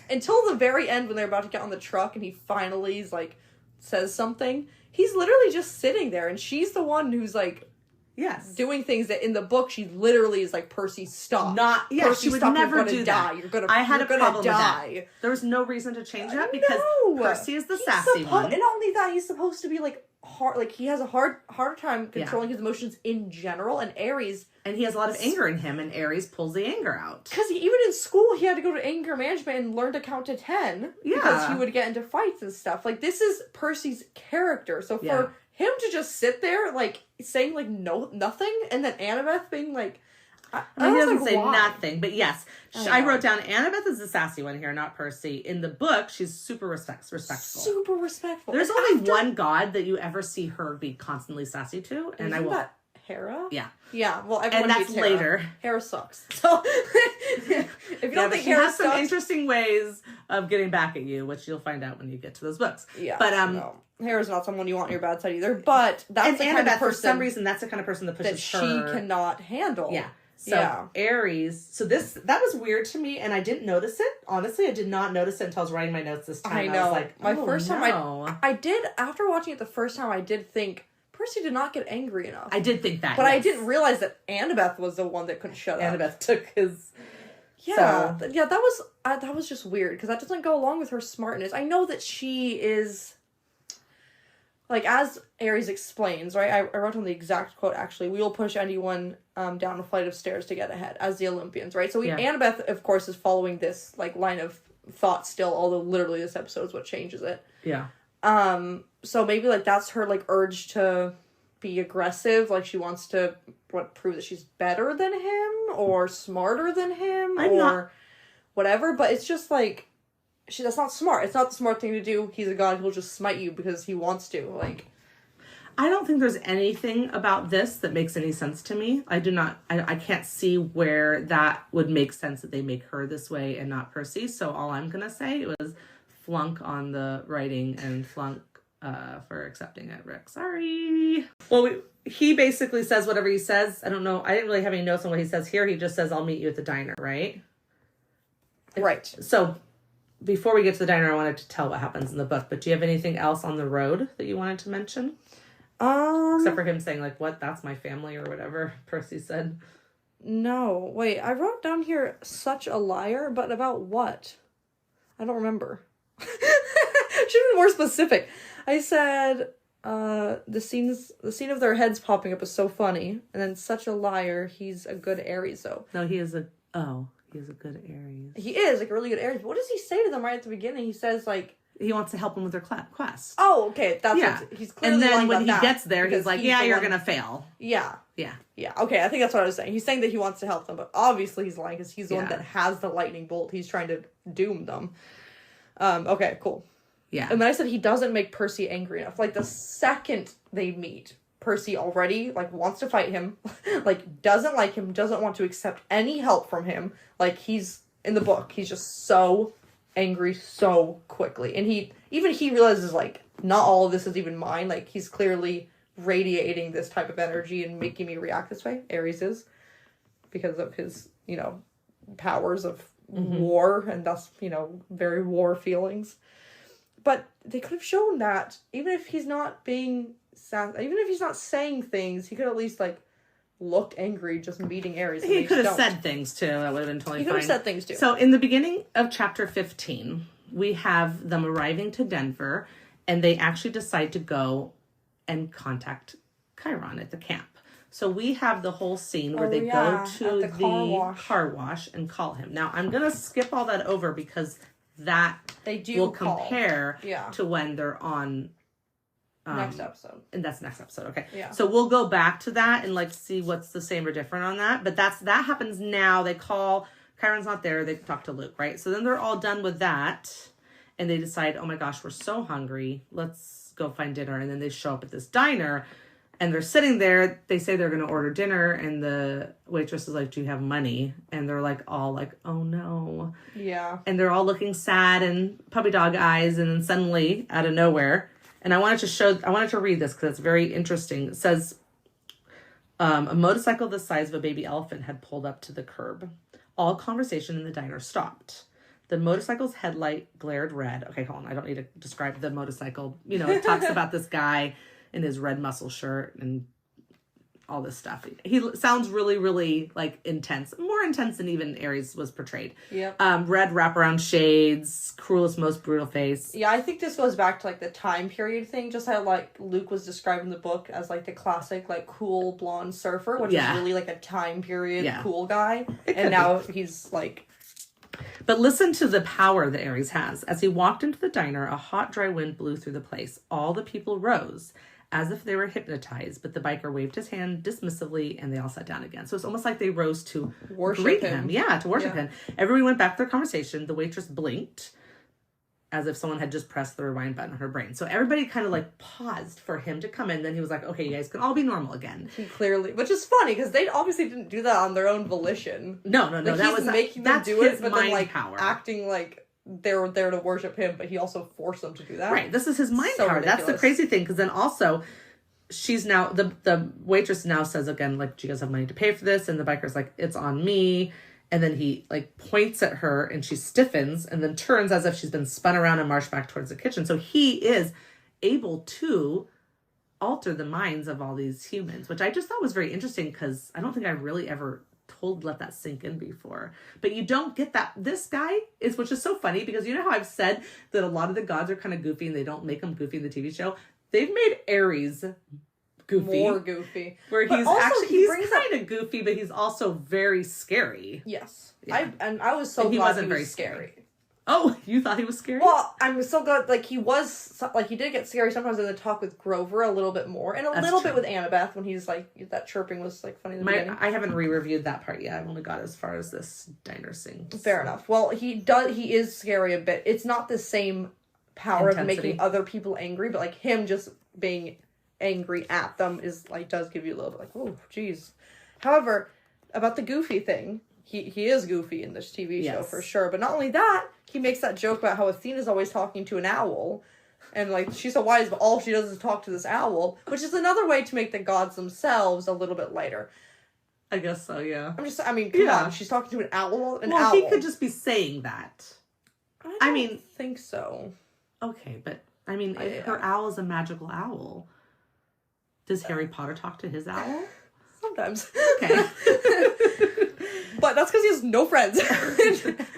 until the very end when they're about to get on the truck and he finally, like, says something. He's literally just sitting there. And she's the one who's, like... Yes. Doing things that in the book she literally is like, Percy, stop. Percy, she would never do that. You're gonna I had a problem with die. that. There was no reason to change that because Percy is the sassy one. And not only that, he's supposed to be like hard, like he has a hard time controlling his emotions in general, and Aries. And he has a lot of anger in him, and Aries pulls the anger out. Because even in school, he had to go to anger management and learn to count to 10. Yeah. Because he would get into fights and stuff. Like, this is Percy's character. So for him to just sit there, like, saying, like, nothing, and then Annabeth being, like... I mean, he doesn't say nothing, but yes. I wrote down, Annabeth is the sassy one here, not Percy. In the book, she's super respectful. Super respectful. There's only one god that you ever see her be constantly sassy to, and I will... that Hera? Yeah. Yeah, well, everyone and that's Hera. Later. Hera sucks. So, if you don't think Hera has some interesting ways of getting back at you, which you'll find out when you get to those books. Yeah. But, no. Hera's not someone you want on your bad side either, but that's the kind of person... for some reason, that's the kind of person that pushes that she cannot handle. Yeah. So, Aries... So that was weird to me, and I didn't notice it. Honestly, I did not notice it until I was writing my notes this time. I know. I was like, my first time, I did... After watching it the first time, I did think... Percy did not get angry enough. I did think that, but I didn't realize that Annabeth was the one that couldn't shut up. Annabeth took his Yeah, that was just weird, because that doesn't go along with her smartness. I know that she is, like, as Ares explains, right? I wrote on the exact quote, actually. We will push anyone down a flight of stairs to get ahead, as the Olympians, right? So Annabeth, of course, is following this, like, line of thought still, although literally this episode is what changes it. Yeah. So maybe, like, that's her, like, urge to be aggressive. Like, she wants to, prove that she's better than him, or smarter than him, whatever. But it's just, like, that's not smart. It's not the smart thing to do. He's a god. He'll just smite you because he wants to. Like, I don't think there's anything about this that makes any sense to me. I can't see where that would make sense that they make her this way and not Percy. So all I'm going to say was flunk on the writing and flunk for accepting it, Rick. Sorry. Well, he basically says whatever he says. I don't know. I didn't really have any notes on what he says here. He just says, I'll meet you at the diner, right? Right. So before we get to the diner, I wanted to tell what happens in the book. But do you have anything else on the road that you wanted to mention? Except for him saying, like, what? That's my family or whatever Percy said. No. Wait, I wrote down here, such a liar, but about what? I don't remember. Should have been more specific. I said, the scene of their heads popping up is so funny. And then, such a liar, he's a good Ares, though. No, he is a good Ares. He is, like, a really good Ares. But what does he say to them right at the beginning? He says, like, he wants to help them with their quest. Oh, okay. That's what he's clearly. And then when he gets there, he's like, yeah, you're going to fail. Yeah. Yeah. Yeah. Okay, I think that's what I was saying. He's saying that he wants to help them, but obviously he's lying because he's the one that has the lightning bolt. He's trying to doom them. Okay, cool. Yeah. And then I said he doesn't make Percy angry enough. Like, the second they meet, Percy already, like, wants to fight him. Like, doesn't like him, doesn't want to accept any help from him. Like, he's, in the book, he's just so angry so quickly. And he realizes, like, not all of this is even mine. Like, he's clearly radiating this type of energy and making me react this way. Ares is. Because of his, powers of war, and thus, very war feelings. But they could have shown that, even if he's not being even if he's not saying things, he could at least, like, looked angry just meeting Ares. He could have said things too. That would have been totally fine. He could have said things too. So in the beginning of chapter 15, we have them arriving to Denver, and they actually decide to go and contact Chiron at the camp. So we have the whole scene where they go to the car wash and call him. Now, I'm going to skip all that over because that will compare to when they're on next episode. And that's next episode. Okay. Yeah. So we'll go back to that and, like, see what's the same or different on that. But that happens now. They call, Chiron's not there. They talk to Luke, right? So then they're all done with that. And they decide, oh my gosh, we're so hungry. Let's go find dinner. And then they show up at this diner. And they're sitting there. They say they're going to order dinner. And the waitress is like, do you have money? And they're like, all like, oh no. Yeah. And they're all looking sad and puppy dog eyes. And then suddenly, out of nowhere, and I wanted to read this because it's very interesting. It says, a motorcycle the size of a baby elephant had pulled up to the curb. All conversation in the diner stopped. The motorcycle's headlight glared red. Okay, hold on. I don't need to describe the motorcycle. It talks about this guy in his red muscle shirt and all this stuff. He sounds really, really, like, intense. More intense than even Ares was portrayed. Yep. Red wraparound shades, cruelest, most brutal face. Yeah, I think this goes back to, like, the time period thing. Just how, like, Luke was described in the book as, like, the classic, like, cool blonde surfer, which is really, like, a time period cool guy. And now he's, like... But listen to the power that Ares has. As he walked into the diner, a hot, dry wind blew through the place. All the people rose, as if they were hypnotized, but the biker waved his hand dismissively, and they all sat down again. So it's almost like they rose to worship him. Yeah, to worship him. Everyone went back to their conversation. The waitress blinked, as if someone had just pressed the rewind button on her brain. So everybody kind of, like, paused for him to come in. Then he was like, okay, you guys can all be normal again. He clearly, which is funny, because they obviously didn't do that on their own volition. No. Like, that was making them do it, but then, like, power. Acting like they were there to worship him, but he also forced them to do that. Right, this is his mind power. Ridiculous. That's the crazy thing, because then also... she's now, the waitress now says again, like, do you guys have money to pay for this? And the biker's like, it's on me. And then he, like, points at her and she stiffens and then turns as if she's been spun around and marched back towards the kitchen. So he is able to alter the minds of all these humans, which I just thought was very interesting because I don't think I really ever let that sink in before. But you don't get that. This guy is, which is so funny because you know how I've said that a lot of the gods are kind of goofy and they don't make them goofy in the TV show? They've made Ares goofy. More goofy. Where he's actually, he's kind of goofy, but he's also very scary. Yes. Yeah. I was so glad he wasn't very scary. Oh, you thought he was scary? Well, I'm so glad, like, he did get scary sometimes in the talk with Grover a little bit more, and a little bit with Annabeth when he's, like, that chirping was, like, funny in the beginning. I haven't re-reviewed that part yet. I've only got as far as this diner scene. Fair enough. Well, he is scary a bit. It's not the same power of making other people angry, but, like, him just being angry at them is, like, does give you a little bit, like, oh, geez. However, about the goofy thing, he is goofy in this TV show for sure, but not only that, he makes that joke about how Athena's always talking to an owl, and, like, she's so wise, but all she does is talk to this owl, which is another way to make the gods themselves a little bit lighter. I guess so, yeah. Come on, she's talking to an owl? Well, he could just be saying that. I don't think so. Okay, but, I mean, her owl is a magical owl. Does Harry Potter talk to his owl? Sometimes. Okay. But that's because he has no friends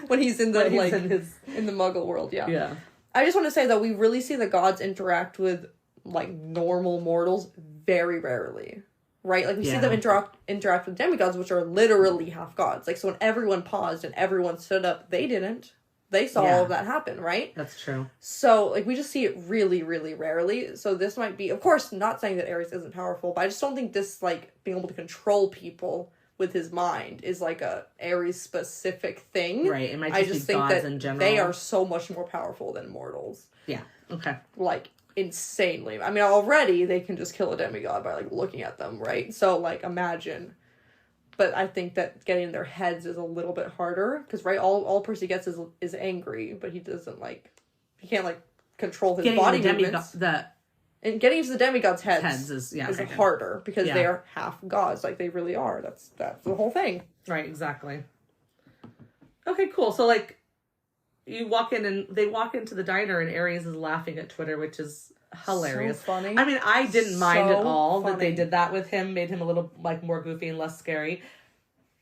when he's in the in the Muggle world. Yeah. Yeah. I just want to say that we really see the gods interact with like normal mortals very rarely, right? Like we see them interact with demigods, which are literally half gods. Like so, when everyone paused and everyone stood up, they didn't. They saw all of that happen, right? That's true. So, like, we just see it really, really rarely. So this might be, of course, not saying that Ares isn't powerful, but I just don't think this, like, being able to control people with his mind is, like, a Ares-specific thing. Right, it might just be gods in general. They are so much more powerful than mortals. Yeah, okay. Like, insanely. I mean, already they can just kill a demigod by, like, looking at them, right? So, like, imagine... But I think that getting in their heads is a little bit harder. Because, right, all Percy gets is angry. But he doesn't, like... He can't, like, control his body movements. And getting into the demigods' heads is harder. Because they are half gods. Like, they really are. That's the whole thing. Right, exactly. Okay, cool. So, like, you walk in and... They walk into the diner and Ares is laughing at Twitter, which is... hilarious. So funny. I mean, I didn't mind at all that they did that with him, made him a little like more goofy and less scary.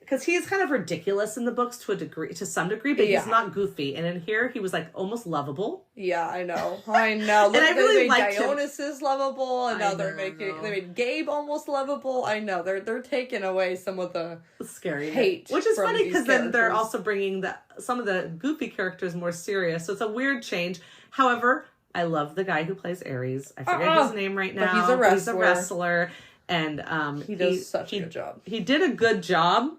Because he's kind of ridiculous in the books to some degree, but he's not goofy. And in here, he was like almost lovable. Yeah, I know. Look, and I really liked Dionysus lovable, and now they made Gabe almost lovable. I know they're taking away some of the scary hate, which is funny because then they're also bringing some of the goofy characters more serious. So it's a weird change. However, I love the guy who plays Ares. I forget his name right now. But he's a wrestler. And he does such a good job. He did a good job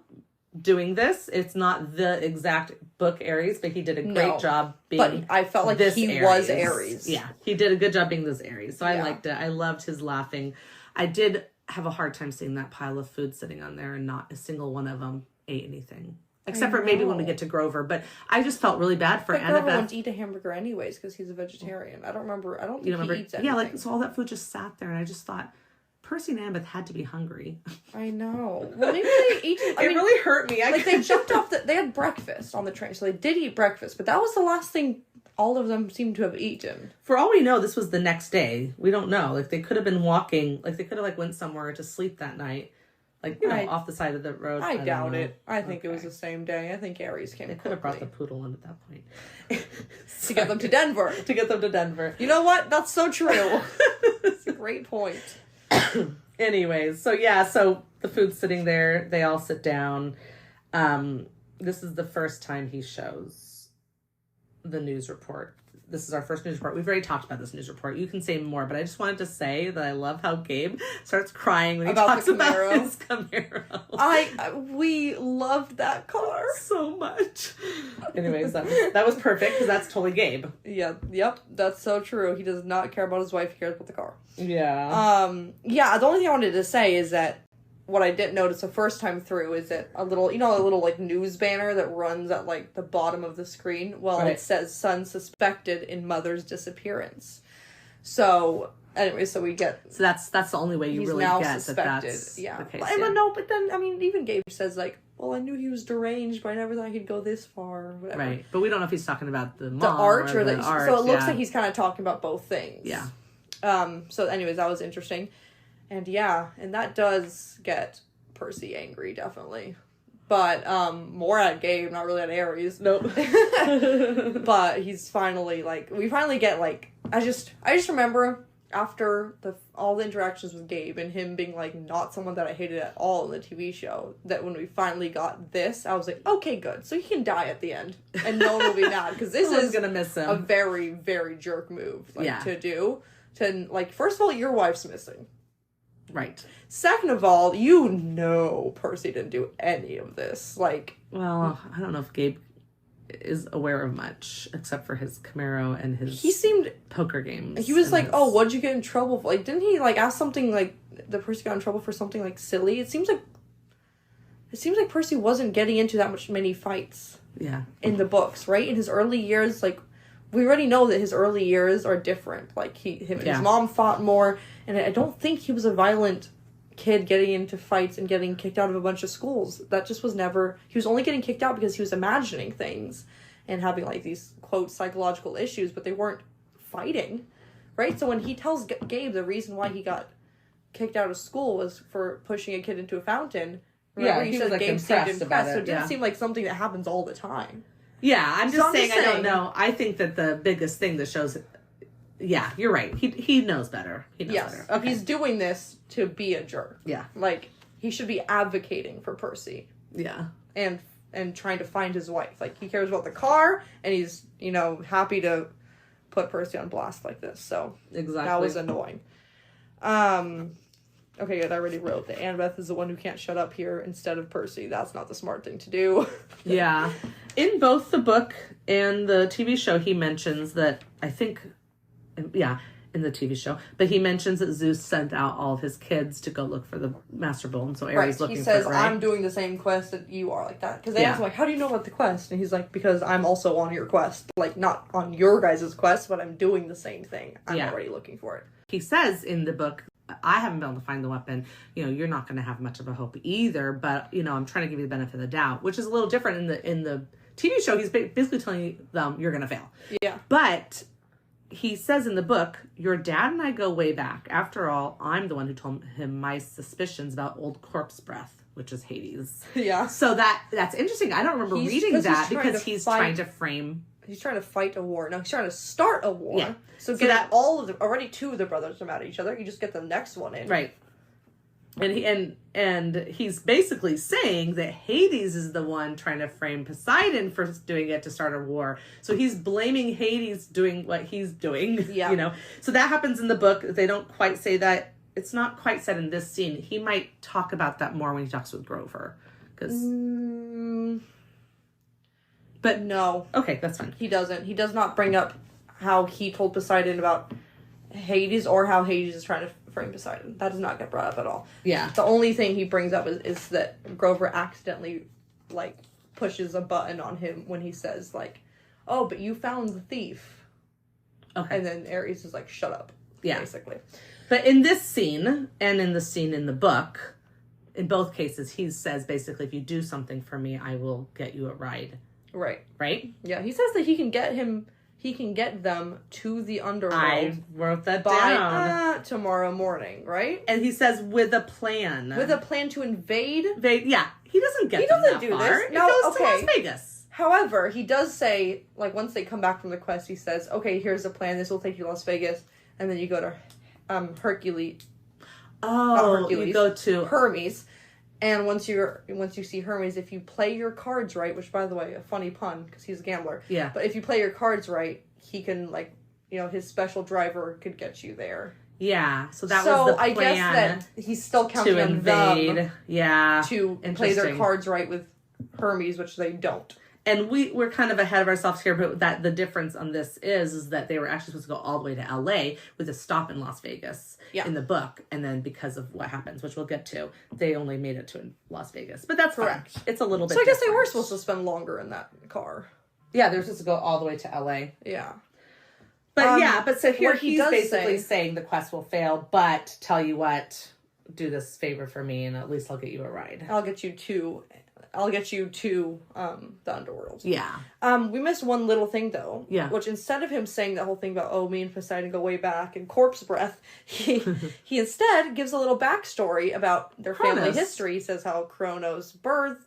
doing this. It's not the exact book Ares, but he did a great job being But I felt like he was Ares. Yeah, he did a good job being this Ares. So I liked it. I loved his laughing. I did have a hard time seeing that pile of food sitting on there and not a single one of them ate anything. Except for maybe when we get to Grover. But I just felt really bad for Annabeth. Grover won't eat a hamburger anyways because he's a vegetarian. I don't think he eats anything. Yeah, like, so all that food just sat there and I just thought, Percy and Annabeth had to be hungry. I know. Well, maybe they eat it. It really hurt me. They jumped off they had breakfast on the train, so they did eat breakfast. But that was the last thing all of them seemed to have eaten. For all we know, this was the next day. We don't know. Like, they could have been walking. Like, they could have, like, went somewhere to sleep that night. Like, off the side of the road. I doubt it. I think it was the same day. I think Ares came. They could have brought the poodle in at that point. To get them to Denver. To get them to Denver. You know what? That's so true. That's a great point. Anyways, so the food's sitting there. They all sit down. This is the first time he shows the news report. This is our first news report. We've already talked about this news report. You can say more, but I just wanted to say that I love how Gabe starts crying when he talks about his Camaro. We loved that car so much. Anyways, that was perfect because that's totally Gabe. Yeah, yep, that's so true. He does not care about his wife. He cares about the car. Yeah. The only thing I wanted to say is that what I didn't notice the first time through is that a little like news banner that runs at like the bottom of the screen. Well, it says son suspected in mother's disappearance. So anyway, we get that's the only way you really get suspected. That's the case. But then I mean, even Gabe says like, well, I knew he was deranged, but I never thought he'd go this far. Or whatever. Right, but we don't know if he's talking about the mom the arch or the arch. So it looks like he's kind of talking about both things. Yeah. So anyways, that was interesting. And that does get Percy angry, definitely. But more at Gabe, not really at Ares. Nope. But he's finally like, we finally get like, I just remember after all the interactions with Gabe and him being like not someone that I hated at all in the TV show, that when we finally got this, I was like, okay, good. So he can die at the end and no one will be mad, because this is gonna miss him. A very, very jerk move to do. To like, first of all, your wife's missing. Right. Second of all, Percy didn't do any of this. Like, well, I don't know if Gabe is aware of much except for his Camaro and his poker games. He was like, oh, what'd you get in trouble for? Like, didn't he like ask something like the Percy got in trouble for something like silly? It seems like Percy wasn't getting into that many fights. Yeah. In the books, right? In his early years, like, we already know that his early years are different. Like, him and his mom fought more, and I don't think he was a violent kid getting into fights and getting kicked out of a bunch of schools. That just was never... He was only getting kicked out because he was imagining things and having, like, these, quote, psychological issues, but they weren't fighting, right? So when he tells Gabe the reason why he got kicked out of school was for pushing a kid into a fountain, remember he was, like, Gabe seemed impressed, it, so it didn't seem like something that happens all the time. Yeah, I'm just saying, I don't know. I think that the biggest thing that shows... Yeah, you're right. He knows better. He knows better. Okay. He's doing this to be a jerk. Yeah. Like, he should be advocating for Percy. Yeah. And trying to find his wife. Like, he cares about the car, and he's, happy to put Percy on blast like this. So, exactly. That was annoying. Okay, good. I already wrote that Annabeth is the one who can't shut up here instead of Percy. That's not the smart thing to do. Yeah. In both the book and the TV show, he mentions that, I think... Yeah, in the TV show. But he mentions that Zeus sent out all of his kids to go look for the Master Bone. So Ares looking for it, He says, I'm doing the same quest that you are, like that. Because they ask him, like, how do you know about the quest? And he's like, because I'm also on your quest. Like, not on your guys' quest, but I'm doing the same thing. I'm already looking for it. He says in the book, I haven't been able to find the weapon. You're not going to have much of a hope either. But, I'm trying to give you the benefit of the doubt. Which is a little different in the TV show. He's basically telling them, you're going to fail. Yeah. But... He says in the book, your dad and I go way back. After all, I'm the one who told him my suspicions about old corpse breath, which is Hades. Yeah. So that's interesting. I don't remember reading that because he's trying to frame... He's trying to fight a war. No, he's trying to start a war. Yeah. So get already two of the brothers are mad at each other. You just get the next one in. Right. And he's basically saying that Hades is the one trying to frame Poseidon for doing it to start a war. So he's blaming Hades doing what he's doing. Yeah. So that happens in the book. They don't quite say that. It's not quite said in this scene. He might talk about that more when he talks with Grover. But no. Okay, that's fine. He doesn't. He does not bring up how he told Poseidon about Hades or how Hades is trying to frame Poseidon. That does not get brought up at all. Yeah. The only thing he brings up is that Grover accidentally, like, pushes a button on him when he says, like, oh, but you found the thief. Okay. And then Ares is like, shut up. Yeah. Basically. But in this scene, and in the scene in the book, in both cases, he says, basically, if you do something for me, I will get you a ride. Right. Right? Yeah, he says that he can get them to the underworld. I wrote that down. Tomorrow morning, right? And he says with a plan. With a plan to invade? Yeah. He doesn't get them that far. This. No, it goes to Las Vegas. However, he does say, like, once they come back from the quest, he says, okay, here's the plan. This will take you to Las Vegas. And then you go to Hercules. Oh, Hercules, you go to Hermes. And once you see Hermes, if you play your cards right, which, by the way, a funny pun because he's a gambler. Yeah. But if you play your cards right, he can, like, his special driver could get you there. Yeah. So that was the plan. I guess that he's still counting to invade. On them. Yeah. To play their cards right with Hermes, which they don't. And we're kind of ahead of ourselves here, but that the difference on this is that they were actually supposed to go all the way to LA with a stop in Las Vegas in the book. And then because of what happens, which we'll get to, they only made it to Las Vegas. But that's correct. Fine. It's a little bit So I guess they were supposed to spend longer in that car. Yeah, they're supposed to go all the way to LA. Yeah. But so here he's basically saying the quest will fail, but tell you what, do this favor for me and at least I'll get you a ride. I'll get you to the underworld. Yeah. We missed one little thing though. Yeah. Which instead of him saying that whole thing about, oh, me and Poseidon go way back and corpse breath, he instead gives a little backstory about their family history. He says how Kronos birthed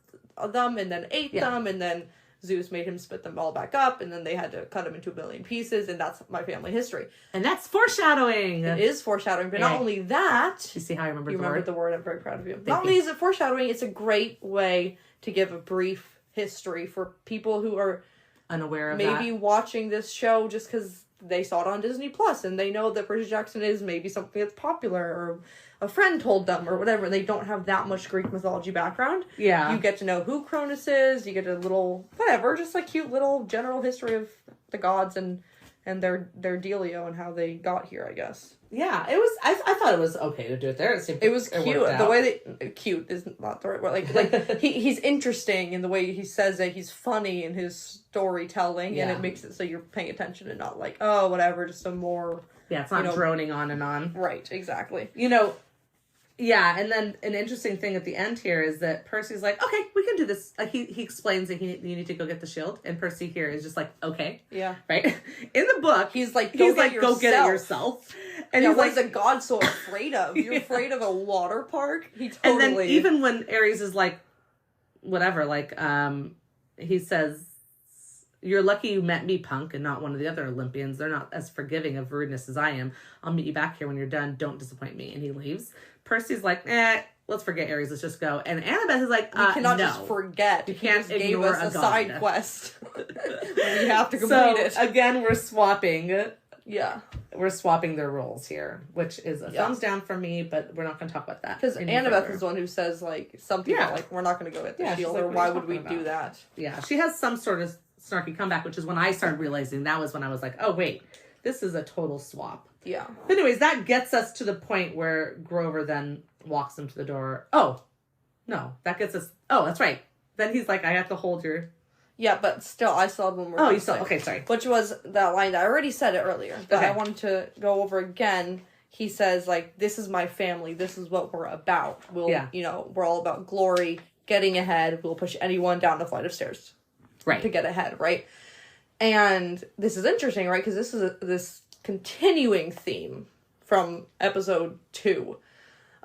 them and then ate Yeah. them, and then Zeus made him spit them all back up, and then they had to cut them into a million pieces, and that's my family history. And that's foreshadowing. It is foreshadowing, but Yeah. not only that... You see how I remember You the remembered word? the word. I'm very proud of you. Thank Not you. only is it foreshadowing, it's a great way to give a brief history for people who are Unaware of maybe that. watching this show just because they saw it on Disney Plus and they know that Percy Jackson is maybe something that's popular or a friend told them or whatever. They don't have that much Greek mythology background. Yeah. You get to know who Cronus is. You get a little, whatever, just like cute little general history of the gods and their dealio and how they got here, I guess. Yeah, it was. I thought it was okay to do it there. It was cute. worked The out. way that cute is not the right word. Like he's interesting in the way he says it. He's funny in his storytelling, and Yeah. it makes it so you're paying attention and not like, oh, whatever, just some more. Yeah, it's not droning on and on. Right, exactly. Yeah, and then an interesting thing at the end here is that Percy's like, okay, we can do this. Like he explains that you need to go get the shield, and Percy here is just like, okay, Yeah. right. In the book, He's like, go get it yourself. And And he's what's like, a god so afraid of? You're afraid of a water park? He totally. and then even when Ares is like, whatever, like, he says, "You're lucky you met me, punk, and not one of the other Olympians. They're not as forgiving of rudeness as I am. I'll meet you back here when you're done. Don't disappoint me." And he leaves. Percy's like, let's forget Ares. Let's just go. And Annabeth is like, we cannot no. just forget. You He can't just gave ignore us a a side god. quest. We have to complete So it. again, we're swapping. Yeah. We're swapping their roles here, which is a thumbs down for me, but we're not going to talk about that. Because any Annabeth further. is the one who says, like, something Yeah. about, like, we're not going to go at the Yeah, she's shield, like, or what are why you would we talking do that? Yeah, she has some sort of snarky comeback, which is when I started realizing that was when I was like, oh, wait, this is a total swap. Yeah. But anyways, that gets us to the point where Grover then walks him to the door. Oh, no, that gets us. Oh, that's right. Then he's like, I have to hold your. Yeah, but still, I still had one more. Oh, thing you to still. say, Okay, sorry. Which was that line that I already said it earlier, but Okay. I wanted to go over again. He says, like, this is my family. This is what we're about. We'll, we're all about glory, getting ahead. We'll push anyone down the flight of stairs. Right. To get ahead, right? And this is interesting, right? Because this is this continuing theme from episode 2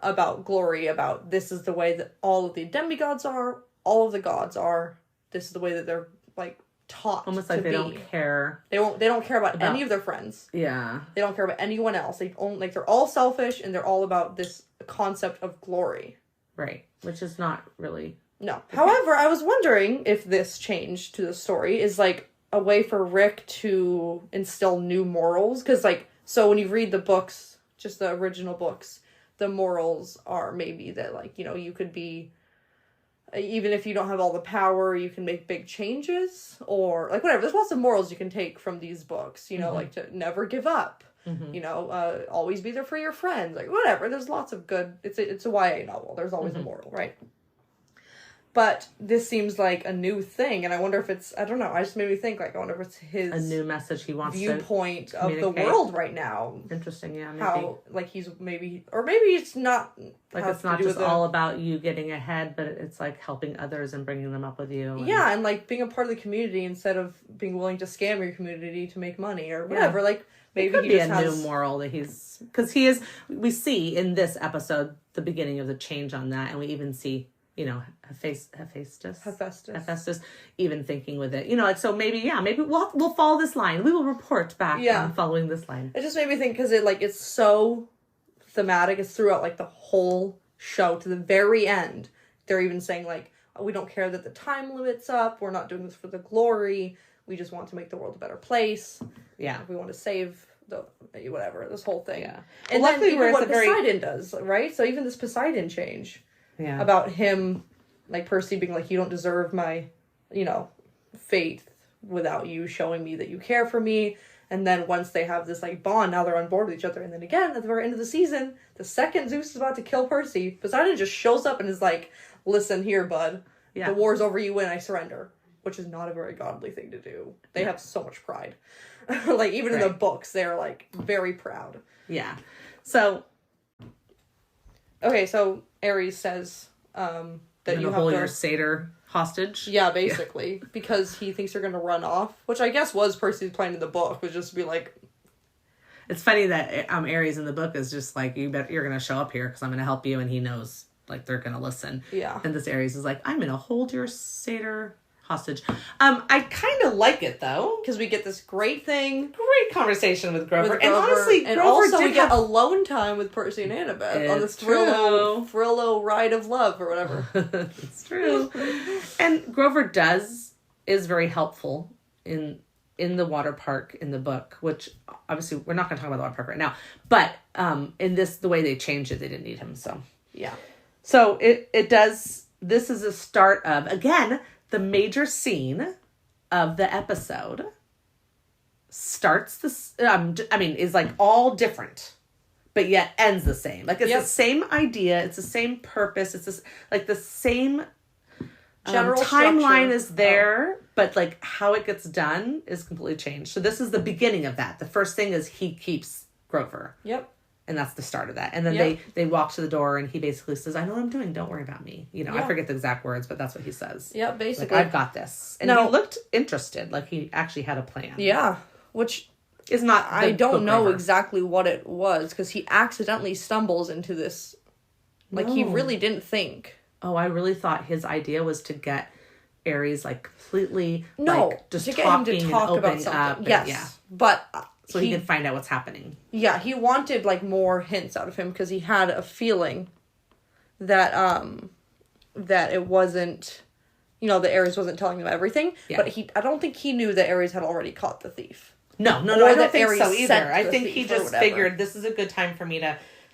about glory, about this is the way that all of the demigods are, all of the gods are. This is the way that they're, like, taught Almost like they don't care. They don't care about any of their friends. Yeah. They don't care about anyone else. They're all selfish, and they're all about this concept of glory. Right. Which is not really. No. However, I was wondering if this change to the story is, like, a way for Rick to instill new morals. Because, like, so when you read the books, just the original books, the morals are maybe that, like, you could be, even if you don't have all the power, you can make big changes, or, like, whatever. There's lots of morals you can take from these books, like to never give up, always be there for your friends, like, whatever. There's lots of good, it's a YA novel. There's always a moral, right? But this seems like a new thing, and I wonder if it's, I don't know, I just made me think, like, I wonder if it's his... A new message he wants viewpoint to of the world right now. Interesting, yeah, maybe. How, like, he's maybe, or maybe it's not... Like, it's not just all about you getting ahead, but it's, like, helping others and bringing them up with you. Yeah, and, like, being a part of the community instead of being willing to scam your community to make money, or whatever, like... Maybe it could he be just a new moral that he's... Because he is... We see in this episode the beginning of the change on that, and we even see... Hephaestus, even thinking with it, like, so maybe we'll follow this line. We will report back on following this line. It just made me think, because it's so thematic. It's throughout, like, the whole show to the very end. They're even saying, like, we don't care that the time limit's up. We're not doing this for the glory. We just want to make the world a better place. Yeah. We want to save the whatever, this whole thing. Yeah. And then even what Poseidon does, right? So even this Poseidon change. Yeah. About him, like, Percy being like, you don't deserve my, faith without you showing me that you care for me. And then once they have this, like, bond, now they're on board with each other. And then again, at the very end of the season, the second Zeus is about to kill Percy, Poseidon just shows up and is like, listen here, bud. Yeah. The war's over, you win, I surrender. Which is not a very godly thing to do. They have so much pride. Like, even in the books, they're, like, very proud. Yeah. So... Okay, so Ares says that you have hold your satyr hostage. Yeah, basically, because he thinks you're going to run off, which I guess was Percy's plan in the book, was just to be like. It's funny that Ares in the book is just like, you're going to show up here because I'm going to help you, and he knows like they're gonna listen. Yeah. And this Aries is like, I'm gonna hold your satyr hostage. I kind of like it though, because we get this great conversation with Grover, and honestly, and Grover also did we get have... alone time with Percy and Annabeth on this It's true. Thrillo ride of love or whatever. It's true. And Grover is very helpful in the water park in the book, which obviously we're not going to talk about the water park right now, but in this, the way they changed it, they didn't need him. So yeah. So it does. This is a start of, again, the major scene of the episode starts this, is like all different, but yet ends the same. Like it's the same idea. It's the same purpose. It's this, like the same general timeline structure. is there, but like how it gets done is completely changed. So this is the beginning of that. The first thing is he keeps Grover. Yep. And that's the start of that. And then they walk to the door and he basically says, I know what I'm doing. Don't worry about me. I forget the exact words, but that's what he says. Yeah, basically. Like, I've got this. And he looked interested. Like he actually had a plan. Yeah. Which is not... I don't know exactly what it was, because he accidentally stumbles into this. Like, he really didn't think. Oh, I really thought his idea was to get Aries, like, completely... like, just to get him to talk about something. Up yes. yeah. But... So he could find out what's happening. Yeah, he wanted, like, more hints out of him, because he had a feeling that, that it wasn't... that Aries wasn't telling him everything. Yeah. But I don't think he knew that Aries had already caught the thief. No, I don't think so either. I think he just figured this is a good time for me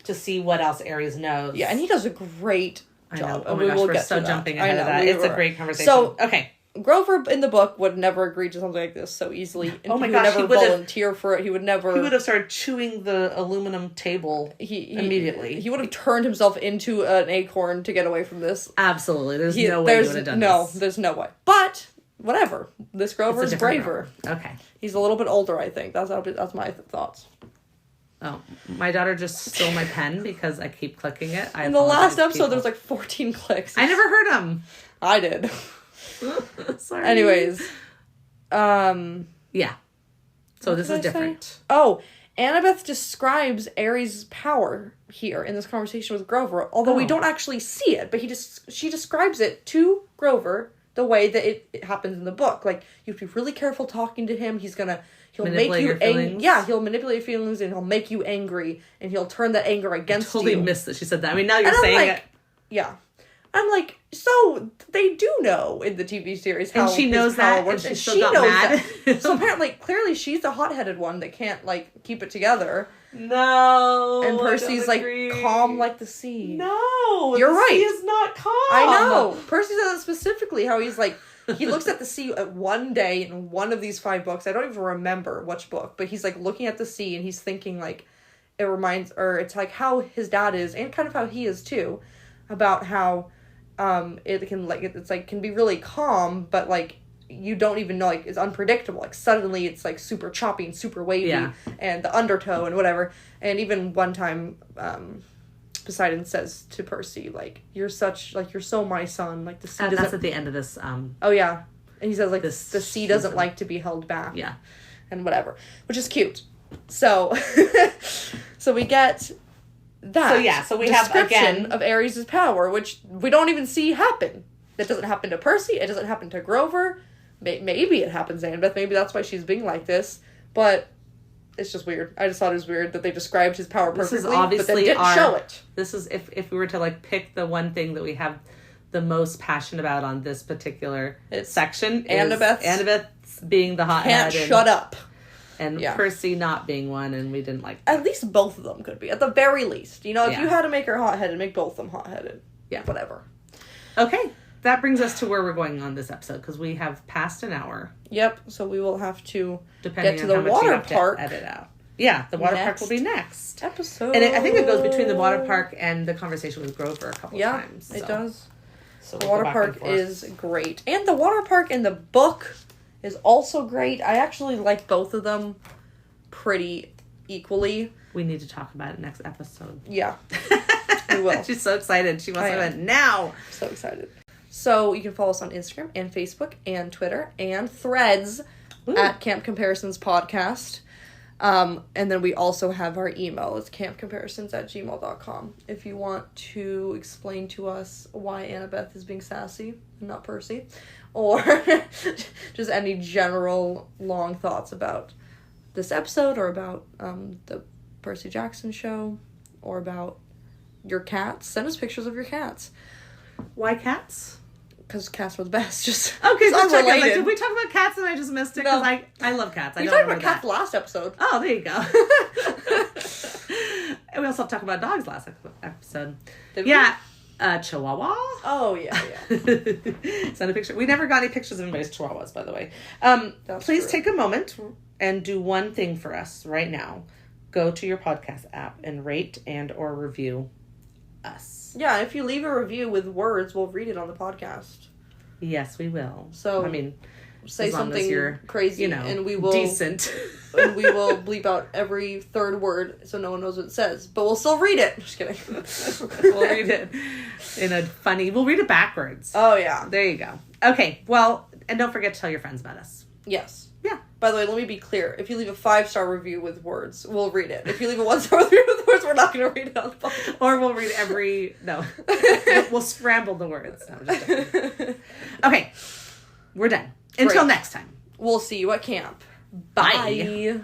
to see what else Aries knows. Yeah, and he does a great job. I know. Oh my gosh, we're so jumping ahead of that. It's a great conversation. So, okay. Grover in the book would never agree to something like this so easily. And oh my gosh, he would never volunteer for it. He would never... He would have started chewing the aluminum table immediately. He would have turned himself into an acorn to get away from this. Absolutely. There's no way he would have done this. No, there's no way. But... whatever. This Grover is braver. Okay. He's a little bit older, I think. That's my thoughts. Oh, my daughter just stole my pen because I keep clicking it. In the last episode, there's like 14 clicks. I never heard them. I did. Sorry. Anyways. Yeah. So this is different. Say? Oh, Annabeth describes Aries' power here in this conversation with Grover, although we don't actually see it, but she describes it to Grover the way that it happens in the book. Like, you have to be really careful talking to him. He'll make you angry. Yeah, he'll manipulate your feelings and he'll make you angry and he'll turn that anger against you. I totally missed that she said that. I mean, now you're saying it. Yeah. I'm like, so they do know in the TV series how and she knows that works. and she got mad. So apparently, clearly she's the hot-headed one that can't, like, keep it together. No. And Percy's, like, calm like the sea. No. You're right. He is not calm. I know. Percy says specifically how he's, like, he looks at the sea at one day in one of these 5 books. I don't even remember which book, but he's, like, looking at the sea and he's thinking, like, it's like how his dad is and kind of how he is, too, about how... it can can be really calm, but like you don't even know, like it's unpredictable. Like suddenly it's like super choppy and super wavy and the undertow and whatever. And even one time, Poseidon says to Percy, like, you're so my son. Like the sea doesn't... that's at the end of this. Oh yeah, and he says like the sea doesn't like to be held back. Yeah, and whatever, which is cute. So, so we get. So we have again of Aries' power, which we don't even see happen. That doesn't happen to Percy. It doesn't happen to Grover. Maybe it happens to Annabeth. Maybe that's why she's being like this. But it's just weird. I just thought it was weird that they described his power perfectly, but then didn't show it. This is if we were to like pick the one thing that we have the most passion about on this particular section. Annabeth being the hothead. Can't shut up. And Percy not being one, and we didn't like that. At least both of them could be. At the very least. If you had to make her hot-headed, make both of them hot-headed. Yeah. Whatever. Okay. That brings us to where we're going on this episode, because we have passed an hour. Yep. So we will have to get to the water park. Edit out. Yeah, the water park will be next episode. And I think it goes between the water park and the conversation with Grover a couple times. Yeah, it does. So the water park is great. And the water park in the book is also great. I actually like both of them pretty equally. We need to talk about it next episode. Yeah. We will. She's so excited. She wants to have it now. So excited. So you can follow us on Instagram and Facebook and Twitter and Threads at Camp Comparisons Podcast. And then we also have our email. It's campcomparisons@gmail.com. If you want to explain to us why Annabeth is being sassy and not Percy, or just any general long thoughts about this episode, or about the Percy Jackson show, or about your cats, send us pictures of your cats. Why cats? Because cats were the best. Just okay, just so unrelated. did we talk about cats and I just missed it? Because I love cats. We talked about cats last episode. Oh, there you go. And we also talked about dogs last episode. Did we? Yeah. Chihuahua. Oh, yeah. Send a picture. We never got any pictures of anybody's chihuahuas, by the way. Please true. take a moment and do one thing for us right now. Go to your podcast app and rate and or review us. Yeah, if you leave a review with words, we'll read it on the podcast. Yes, we will. So, I mean, say as long something as you're, crazy, you know, and we will decent. and we will bleep out every third word so no one knows what it says. But we'll still read it. Just kidding. We'll read it in a funny. We'll read it backwards. Oh yeah. There you go. Okay. Well, and don't forget to tell your friends about us. Yes. Yeah. By the way, let me be clear. If you leave a 5-star review with words, we'll read it. If you leave a 1-star review with words, we're not going to read it on the podcast. Or we'll read we'll scramble the words. No, I'm just kidding. Okay. We're done. Until Great. next time. We'll see you at camp. Bye. Bye.